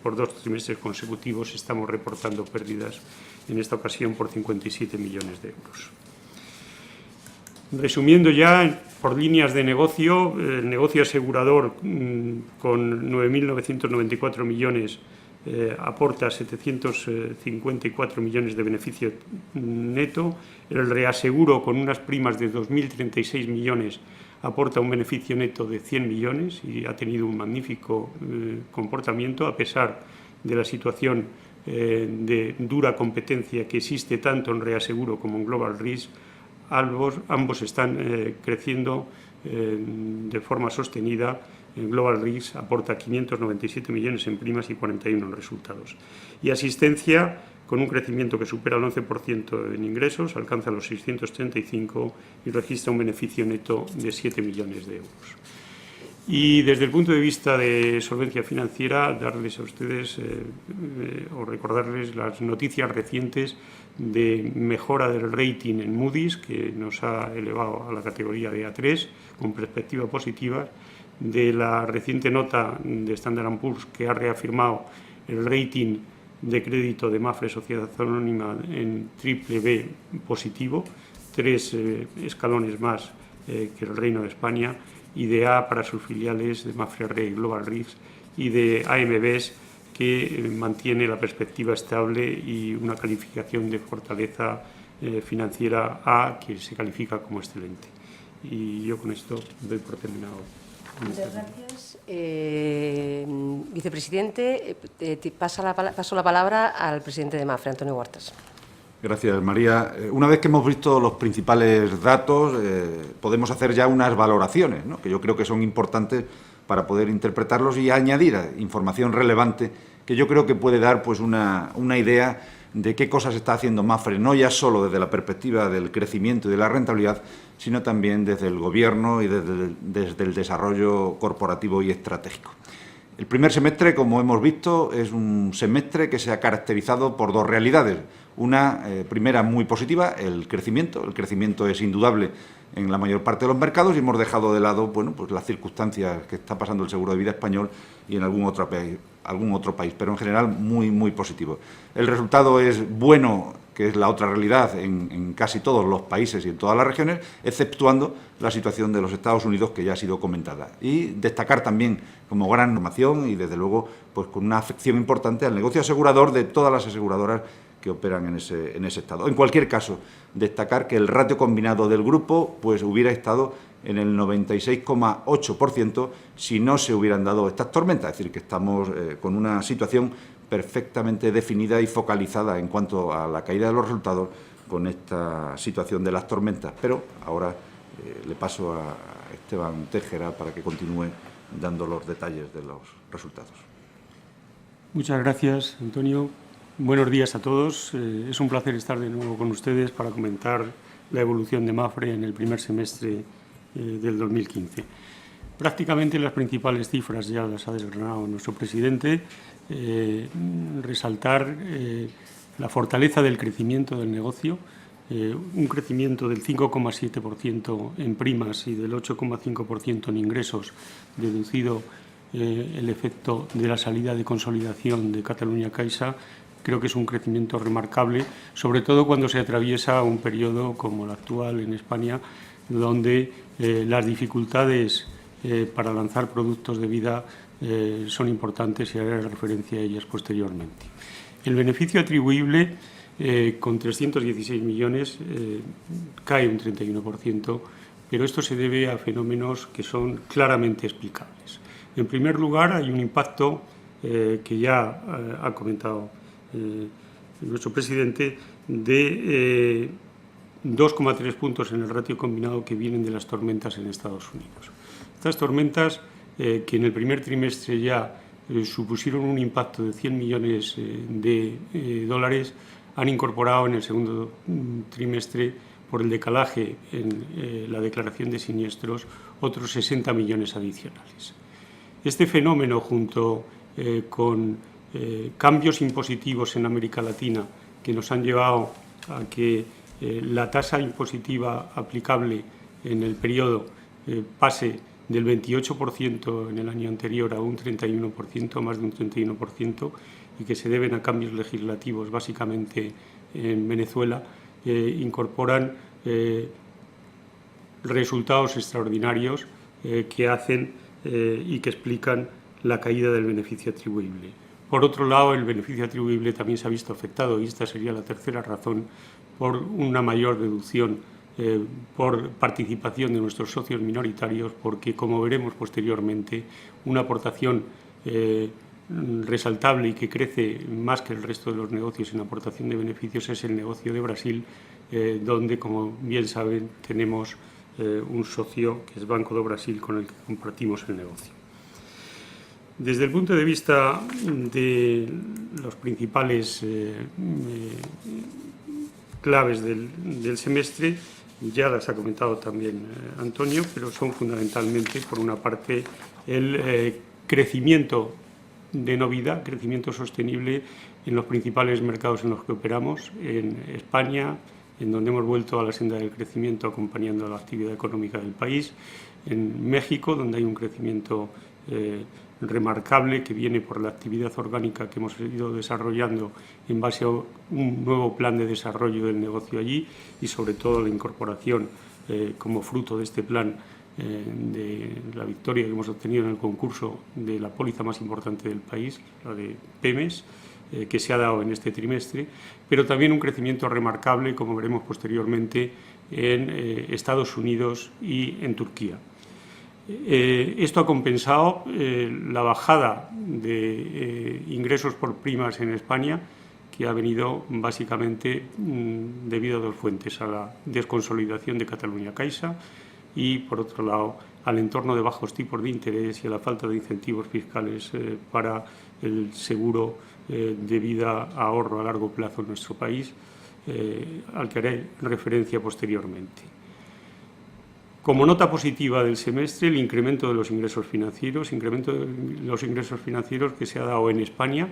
por 2 trimestres consecutivos, estamos reportando pérdidas, en esta ocasión por 57 millones de euros. Resumiendo ya, por líneas de negocio, el negocio asegurador con 9.994 millones aporta 754 millones de beneficio neto. El reaseguro, con unas primas de 2.036 millones, aporta un beneficio neto de 100 millones y ha tenido un magnífico comportamiento a pesar de la situación de dura competencia que existe tanto en reaseguro como en Global Risk. Ambos están creciendo de forma sostenida. Global Risk aporta 597 millones en primas y 41 en resultados. Y asistencia, con un crecimiento que supera el 11% en ingresos, alcanza los 635 y registra un beneficio neto de 7 millones de euros. Y desde el punto de vista de solvencia financiera, darles a ustedes o recordarles las noticias recientes de mejora del rating en Moody's, que nos ha elevado a la categoría de A3 con perspectiva positiva, de la reciente nota de Standard & Poor's, que ha reafirmado el rating de crédito de Mapfre Sociedad Anónima en BBB positivo, 3 escalones más que el Reino de España, y de A para sus filiales de Mapfre Re y Global Risk, y de AMBs, que mantiene la perspectiva estable y una calificación de fortaleza financiera A, que se califica como excelente. Y yo con esto doy por terminado. Muchas gracias. Vicepresidente, paso la palabra al presidente de Mapfre, Antonio Huertas. Gracias, María. Una vez que hemos visto los principales datos, podemos hacer ya unas valoraciones, ¿no?, que yo creo que son importantes para poder interpretarlos y añadir información relevante que yo creo que puede dar pues una idea de qué cosas está haciendo Mapfre, no ya solo desde la perspectiva del crecimiento y de la rentabilidad, sino también desde el Gobierno y desde el desarrollo corporativo y estratégico. El primer semestre, como hemos visto, es un semestre que se ha caracterizado por 2 realidades. Una primera muy positiva, el crecimiento. El crecimiento es indudable en la mayor parte de los mercados y hemos dejado de lado, bueno, pues las circunstancias que está pasando el seguro de vida español y en algún otro país, pero en general muy positivo. El resultado es bueno, que es la otra realidad en casi todos los países y en todas las regiones, exceptuando la situación de los Estados Unidos, que ya ha sido comentada. Y destacar también como gran normación y, desde luego, pues con una afección importante al negocio asegurador de todas las aseguradoras que operan en ese estado. En cualquier caso, destacar que el ratio combinado del grupo pues hubiera estado en el 96,8% si no se hubieran dado estas tormentas. Es decir, que estamos con una situación perfectamente definida y focalizada en cuanto a la caída de los resultados con esta situación de las tormentas. Pero ahora le paso a Esteban Tejera para que continúe dando los detalles de los resultados. Muchas gracias, Antonio. Buenos días a todos. Es un placer estar de nuevo con ustedes para comentar la evolución de Mapfre en el primer semestre del 2015. Prácticamente las principales cifras ya las ha desgranado nuestro presidente. Resaltar la fortaleza del crecimiento del negocio, un crecimiento del 5,7% en primas y del 8,5% en ingresos, deducido el efecto de la salida de consolidación de Catalunya Caixa. Creo que es un crecimiento remarcable, sobre todo cuando se atraviesa un periodo como el actual en España, donde las dificultades para lanzar productos de vida son importantes y haré referencia a ellas posteriormente. El beneficio atribuible, con 316 millones, cae un 31%, pero esto se debe a fenómenos que son claramente explicables. En primer lugar, hay un impacto que ya ha comentado nuestro presidente, de 2,3 puntos en el ratio combinado que vienen de las tormentas en Estados Unidos. Estas tormentas, que en el primer trimestre ya supusieron un impacto de 100 millones de dólares, han incorporado en el segundo trimestre, por el decalaje en la declaración de siniestros, otros 60 millones adicionales. Este fenómeno, junto con cambios impositivos en América Latina, que nos han llevado a que la tasa impositiva aplicable en el periodo pase del 28% en el año anterior a un 31%, más de un 31%, y que se deben a cambios legislativos básicamente en Venezuela, incorporan resultados extraordinarios que hacen y que explican la caída del beneficio atribuible. Por otro lado, el beneficio atribuible también se ha visto afectado, y esta sería la tercera razón, por una mayor deducción por participación de nuestros socios minoritarios, porque, como veremos posteriormente, una aportación resaltable y que crece más que el resto de los negocios en aportación de beneficios es el negocio de Brasil, donde, como bien saben, tenemos un socio que es Banco do Brasil, con el que compartimos el negocio. Desde el punto de vista de los principales claves del semestre, ya las ha comentado también Antonio, pero son fundamentalmente, por una parte, el crecimiento de no vida, crecimiento sostenible en los principales mercados en los que operamos, en España, en donde hemos vuelto a la senda del crecimiento acompañando a la actividad económica del país, en México, donde hay un crecimiento remarcable que viene por la actividad orgánica que hemos ido desarrollando en base a un nuevo plan de desarrollo del negocio allí, y sobre todo la incorporación como fruto de este plan de la victoria que hemos obtenido en el concurso de la póliza más importante del país, la de Pemex, que se ha dado en este trimestre, pero también un crecimiento remarcable, como veremos posteriormente, en Estados Unidos y en Turquía. Esto ha compensado la bajada de ingresos por primas en España, que ha venido básicamente debido a dos fuentes: a la desconsolidación de Catalunya Caixa y, por otro lado, al entorno de bajos tipos de interés y a la falta de incentivos fiscales para el seguro de vida, ahorro a largo plazo en nuestro país, al que haré referencia posteriormente. Como nota positiva del semestre, el incremento de los ingresos financieros, que se ha dado en España,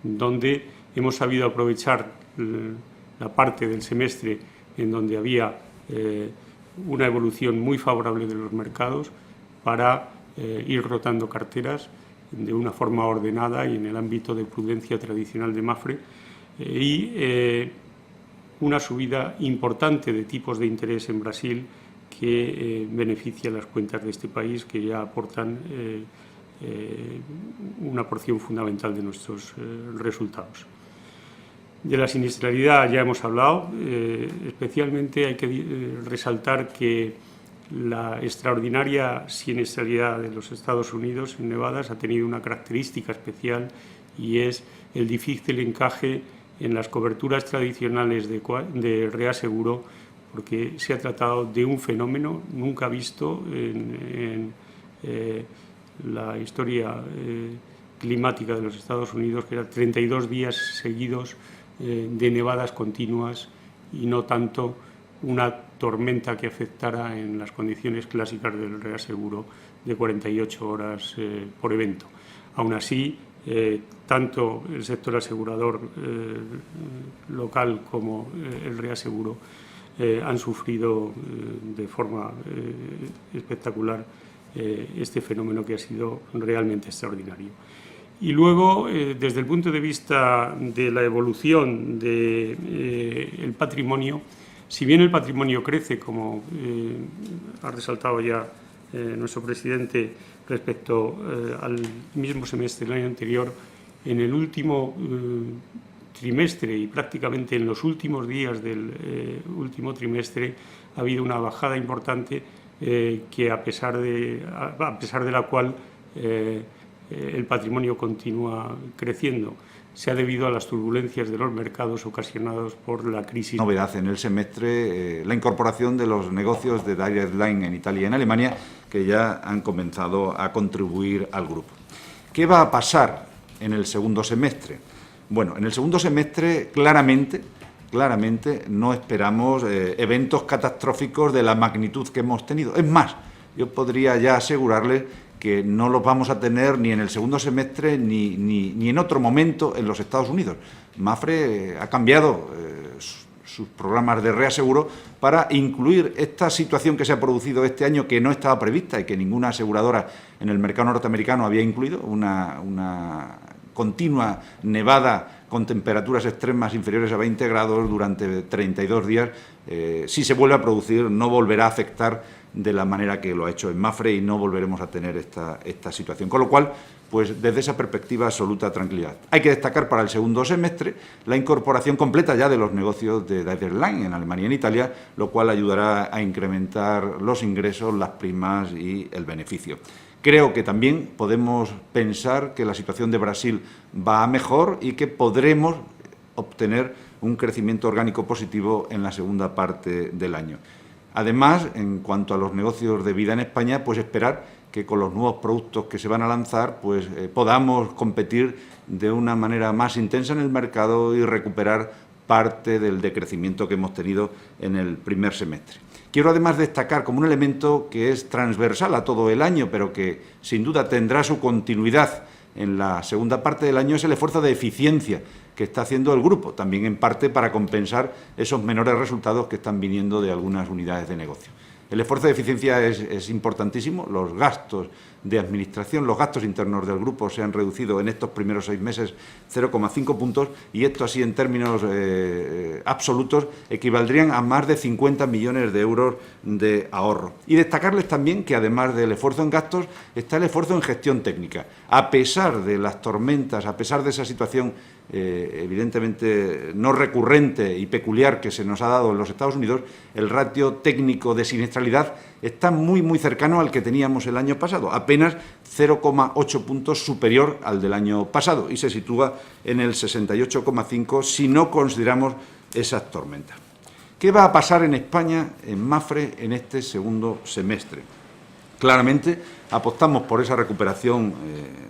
donde hemos sabido aprovechar la parte del semestre en donde había una evolución muy favorable de los mercados para ir rotando carteras de una forma ordenada y en el ámbito de prudencia tradicional de Mapfre, y una subida importante de tipos de interés en Brasil que beneficia las cuentas de este país, que ya aportan una porción fundamental de nuestros resultados. De la siniestralidad ya hemos hablado, especialmente hay que resaltar que la extraordinaria siniestralidad de los Estados Unidos en nevadas ha tenido una característica especial, y es el difícil encaje en las coberturas tradicionales de reaseguro, porque se ha tratado de un fenómeno nunca visto en la historia climática de los Estados Unidos, que eran 32 días seguidos de nevadas continuas y no tanto una tormenta que afectara en las condiciones clásicas del reaseguro de 48 horas por evento. Aún así, tanto el sector asegurador local como el reaseguro han sufrido de forma espectacular este fenómeno que ha sido realmente extraordinario. Y luego, desde el punto de vista de la evolución del patrimonio, si bien el patrimonio crece, como ha resaltado ya nuestro presidente respecto al mismo semestre del año anterior, en el último trimestre y prácticamente en los últimos días del último trimestre ha habido una bajada importante que a pesar de la cual el patrimonio continúa creciendo. Se ha debido a las turbulencias de los mercados ocasionados por la crisis. Novedad en el semestre, la incorporación de los negocios de Direct Line en Italia y en Alemania, que ya han comenzado a contribuir al grupo. ¿Qué va a pasar en el segundo semestre? Bueno, en el segundo semestre claramente no esperamos eventos catastróficos de la magnitud que hemos tenido. Es más, yo podría ya asegurarles que no los vamos a tener ni en el segundo semestre ni en otro momento en los Estados Unidos. Mapfre ha cambiado sus programas de reaseguro para incluir esta situación que se ha producido este año, que no estaba prevista y que ninguna aseguradora en el mercado norteamericano había incluido, una continua nevada con temperaturas extremas inferiores a 20 grados durante 32 días. Si se vuelve a producir, no volverá a afectar de la manera que lo ha hecho en Mapfre y no volveremos a tener esta situación. Con lo cual, pues desde esa perspectiva, absoluta tranquilidad. Hay que destacar para el segundo semestre la incorporación completa ya de los negocios de Direct Line en Alemania y en Italia, lo cual ayudará a incrementar los ingresos, las primas y el beneficio. Creo que también podemos pensar que la situación de Brasil va a mejor y que podremos obtener un crecimiento orgánico positivo en la segunda parte del año. Además, en cuanto a los negocios de vida en España, pues esperar que con los nuevos productos que se van a lanzar, pues podamos competir de una manera más intensa en el mercado y recuperar parte del decrecimiento que hemos tenido en el primer semestre. Quiero además destacar como un elemento que es transversal a todo el año, pero que sin duda tendrá su continuidad en la segunda parte del año, es el esfuerzo de eficiencia que está haciendo el grupo, también en parte para compensar esos menores resultados que están viniendo de algunas unidades de negocio. El esfuerzo de eficiencia es importantísimo. Los gastos de administración, los gastos internos del grupo se han reducido en estos primeros 6 meses 0,5 puntos y esto así en términos absolutos equivaldrían a más de 50 millones de euros de ahorro. Y destacarles también que además del esfuerzo en gastos está el esfuerzo en gestión técnica. A pesar de las tormentas, a pesar de esa situación evidentemente no recurrente y peculiar que se nos ha dado en los Estados Unidos, el ratio técnico de siniestralidad está muy cercano al que teníamos el año pasado, apenas 0,8 puntos superior al del año pasado y se sitúa en el 68,5 si no consideramos esas tormentas. ¿Qué va a pasar en España, en Mapfre, en este segundo semestre? Claramente apostamos por esa recuperación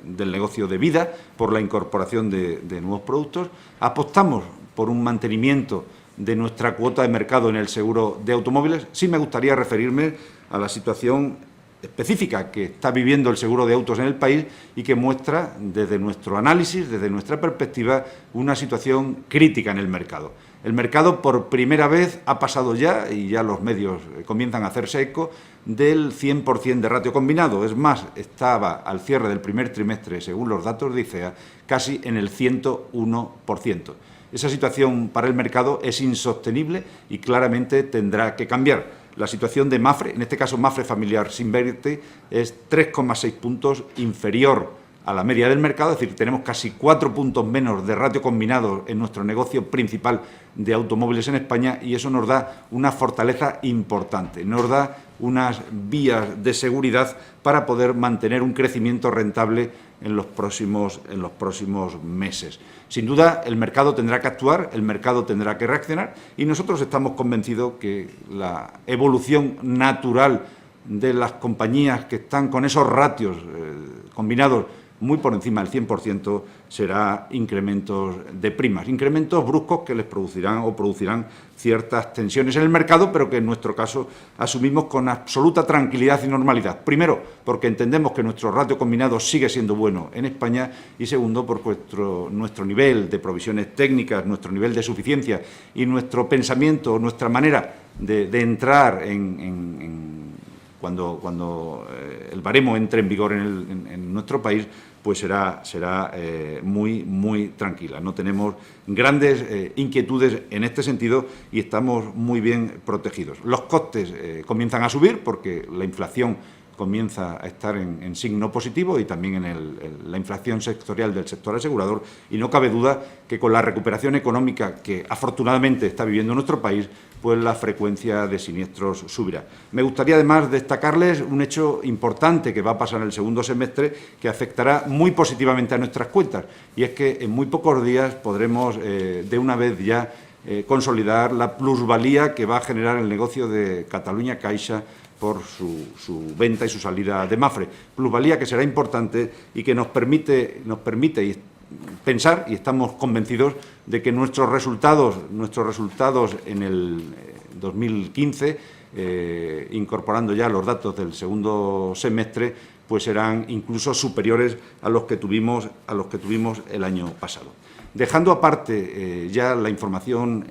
del negocio de vida, por la incorporación de nuevos productos, apostamos por un mantenimiento de nuestra cuota de mercado en el seguro de automóviles. Sí me gustaría referirme a la situación específica que está viviendo el seguro de autos en el país y que muestra, desde nuestro análisis, desde nuestra perspectiva, una situación crítica en el mercado. El mercado por primera vez ha pasado ya, y ya los medios comienzan a hacerse eco, del 100% de ratio combinado. Es más, estaba al cierre del primer trimestre, según los datos de ICEA, casi en el 101%. Esa situación para el mercado es insostenible y claramente tendrá que cambiar. La situación de Mapfre, en este caso Mapfre Familiar Sin Verte, es 3,6 puntos inferior a la media del mercado, es decir, tenemos casi 4 puntos menos de ratio combinado en nuestro negocio principal de automóviles en España y eso nos da una fortaleza importante, nos da unas vías de seguridad para poder mantener un crecimiento rentable en los próximos meses. Sin duda, el mercado tendrá que actuar, el mercado tendrá que reaccionar y nosotros estamos convencidos que la evolución natural de las compañías que están con esos ratios combinados muy por encima del 100%, será incrementos de primas, incrementos bruscos que les producirán ciertas tensiones en el mercado, pero que en nuestro caso asumimos con absoluta tranquilidad y normalidad. Primero, porque entendemos que nuestro ratio combinado sigue siendo bueno en España y segundo, por nuestro nivel de provisiones técnicas, nuestro nivel de suficiencia y nuestro pensamiento, nuestra manera de entrar cuando el baremo entre en vigor en nuestro país, pues será muy tranquila. No tenemos grandes inquietudes en este sentido y estamos muy bien protegidos. Los costes comienzan a subir porque la inflación comienza a estar en signo positivo y también en la inflación sectorial del sector asegurador, y no cabe duda que con la recuperación económica que afortunadamente está viviendo nuestro país, pues la frecuencia de siniestros subirá. Me gustaría además destacarles un hecho importante que va a pasar en el segundo semestre que afectará muy positivamente a nuestras cuentas, y es que en muy pocos días podremos de una vez ya consolidar la plusvalía que va a generar el negocio de Catalunya Caixa por su venta y su salida de Mapfre. Plusvalía que será importante y que nos permite pensar, y estamos convencidos de que nuestros resultados en el 2015, incorporando ya los datos del segundo semestre, pues serán incluso superiores a los que tuvimos el año pasado. Dejando aparte ya la información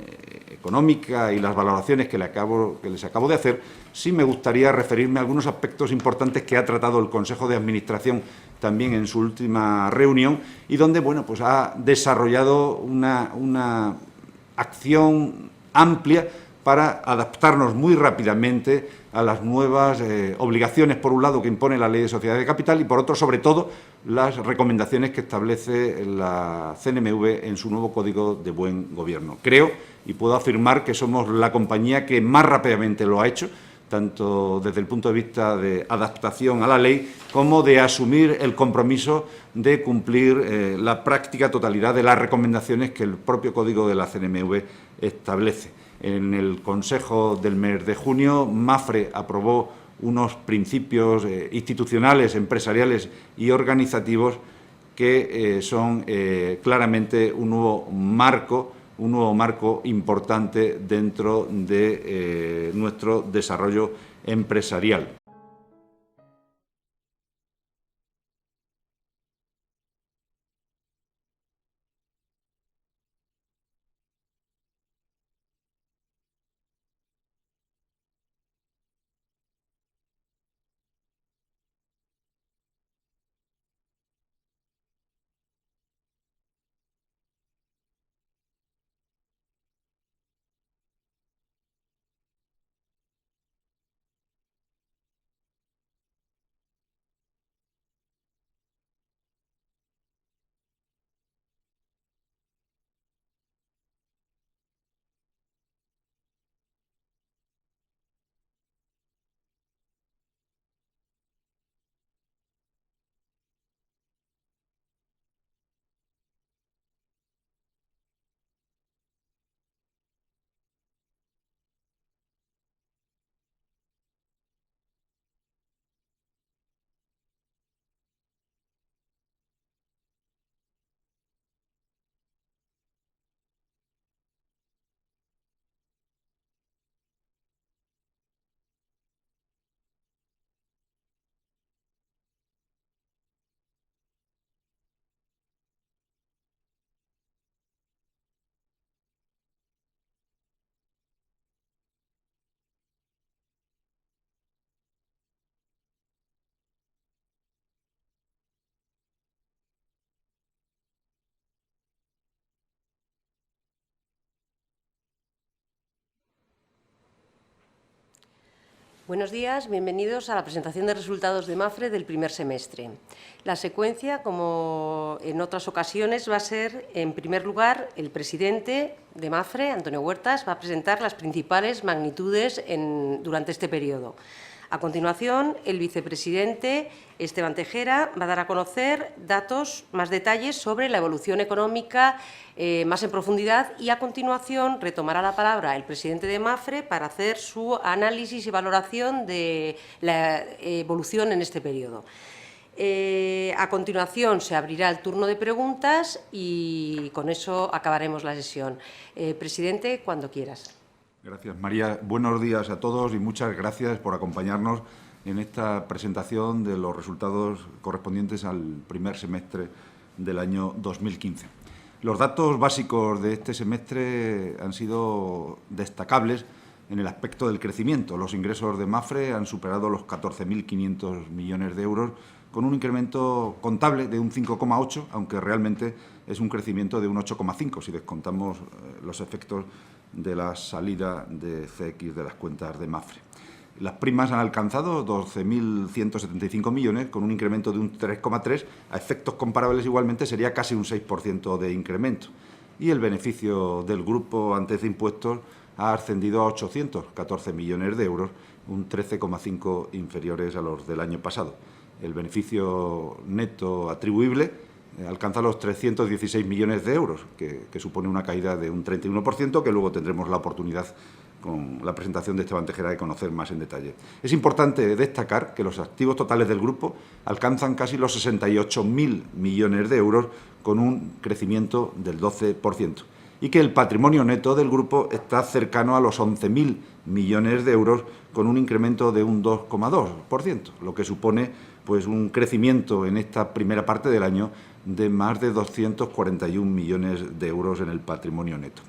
económica y las valoraciones que les acabo de hacer, sí me gustaría referirme a algunos aspectos importantes que ha tratado el Consejo de Administración también en su última reunión y donde pues ha desarrollado una acción amplia para adaptarnos muy rápidamente a las nuevas obligaciones, por un lado, que impone la Ley de Sociedades de Capital y, por otro, sobre todo, las recomendaciones que establece la CNMV en su nuevo Código de Buen Gobierno. Creo y puedo afirmar que somos la compañía que más rápidamente lo ha hecho, tanto desde el punto de vista de adaptación a la ley como de asumir el compromiso de cumplir la práctica totalidad de las recomendaciones que el propio Código de la CNMV establece. En el Consejo del mes de junio, Mapfre aprobó unos principios institucionales, empresariales y organizativos que son claramente un nuevo marco importante dentro de nuestro desarrollo empresarial. Buenos días, bienvenidos a la presentación de resultados de Mapfre del primer semestre. La secuencia, como en otras ocasiones, va a ser, en primer lugar, el presidente de Mapfre, Antonio Huertas, va a presentar las principales magnitudes durante este periodo. A continuación, el vicepresidente Esteban Tejera va a dar a conocer más detalles sobre la evolución económica más en profundidad y, a continuación, retomará la palabra el presidente de Mapfre para hacer su análisis y valoración de la evolución en este periodo. A continuación se abrirá el turno de preguntas y con eso acabaremos la sesión. Presidente, cuando quieras. Gracias, María. Buenos días a todos y muchas gracias por acompañarnos en esta presentación de los resultados correspondientes al primer semestre del año 2015. Los datos básicos de este semestre han sido destacables en el aspecto del crecimiento. Los ingresos de Mafre han superado los 14.500 millones de euros, con un incremento contable de un 5,8, aunque realmente es un crecimiento de un 8,5, si descontamos los efectos de la salida de CX de las cuentas de Mafre. Las primas han alcanzado 12.175 millones, con un incremento de un 3,3. A efectos comparables, igualmente, sería casi un 6% de incremento. Y el beneficio del grupo antes de impuestos ha ascendido a 814 millones de euros, un 13,5 inferiores a los del año pasado. El beneficio neto atribuible alcanza los 316 millones de euros, que supone una caída de un 31%, que luego tendremos la oportunidad con la presentación de Esteban Tejera de conocer más en detalle. Es importante destacar que los activos totales del grupo alcanzan casi los 68.000 millones de euros, con un crecimiento del 12%, y que el patrimonio neto del grupo está cercano a los 11.000 millones de euros, con un incremento de un 2,2%, lo que supone pues un crecimiento en esta primera parte del año de más de 241 millones de euros en el patrimonio neto.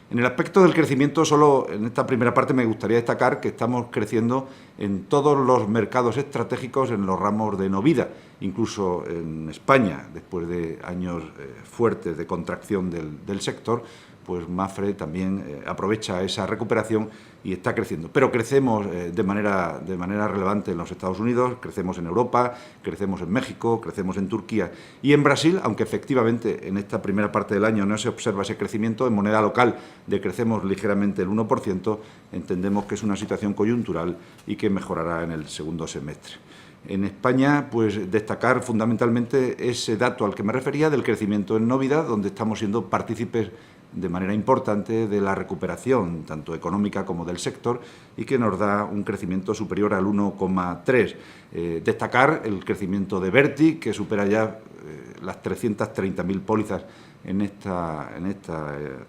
En el aspecto del crecimiento, solo en esta primera parte me gustaría destacar que estamos creciendo en todos los mercados estratégicos en los ramos de no vida, incluso en España, después de años fuertes de contracción del sector, pues Mafre también aprovecha esa recuperación y está creciendo. Pero crecemos de manera relevante en los Estados Unidos, crecemos en Europa, crecemos en México, crecemos en Turquía y en Brasil, aunque efectivamente en esta primera parte del año no se observa ese crecimiento. En moneda local decrecemos ligeramente el 1%, entendemos que es una situación coyuntural y que mejorará en el segundo semestre. En España, pues destacar fundamentalmente ese dato al que me refería del crecimiento en no vida, donde estamos siendo partícipes de manera importante de la recuperación, tanto económica como del sector, y que nos da un crecimiento superior al 1,3. Destacar el crecimiento de Verti, que supera ya las 330.000 pólizas en esta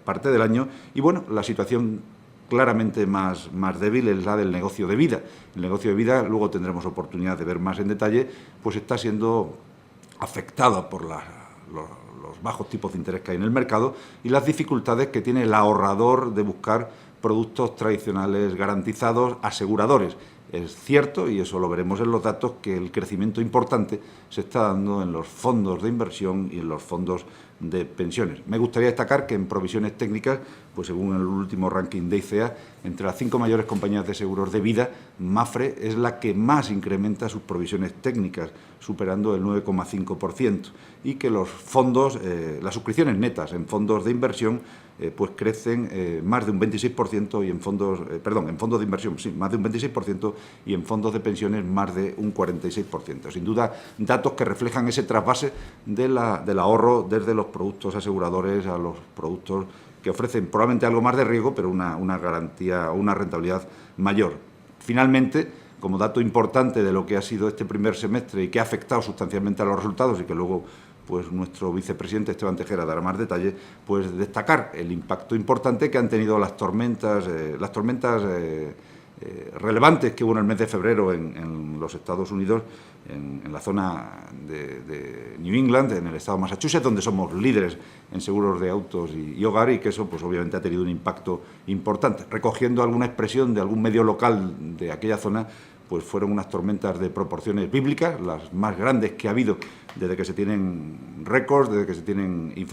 parte del año. Y bueno, la situación claramente más débil es la del negocio de vida. El negocio de vida, luego tendremos oportunidad de ver más en detalle, pues está siendo afectada por los bajos tipos de interés que hay en el mercado y las dificultades que tiene el ahorrador de buscar productos tradicionales garantizados, aseguradores. Es cierto, y eso lo veremos en los datos, que el crecimiento importante se está dando en los fondos de inversión y en los fondos de pensiones. Me gustaría destacar que en provisiones técnicas, pues según el último ranking de ICEA, entre las 5 mayores compañías de seguros de vida, Mafre es la que más incrementa sus provisiones técnicas, superando el 9,5%, y que los fondos, las suscripciones netas en fondos de inversión, pues crecen más de un 26% y en fondos de inversión, sí, más de un 26%, y en fondos de pensiones más de un 46%. Sin duda, datos que reflejan ese trasvase del ahorro desde los productos aseguradores a los productos que ofrecen probablemente algo más de riesgo, pero una garantía o una rentabilidad mayor. Finalmente, como dato importante de lo que ha sido este primer semestre y que ha afectado sustancialmente a los resultados y que luego pues nuestro vicepresidente Esteban Tejera dará más detalle, pues destacar el impacto importante que han tenido las tormentas relevantes que hubo en el mes de febrero en los Estados Unidos, en la zona de New England, en el estado de Massachusetts, donde somos líderes en seguros de autos y hogar, y que eso pues obviamente ha tenido un impacto importante. Recogiendo alguna expresión de algún medio local de aquella zona, pues fueron unas tormentas de proporciones bíblicas, las más grandes que ha habido desde que se tienen récords, desde que se tienen informaciones.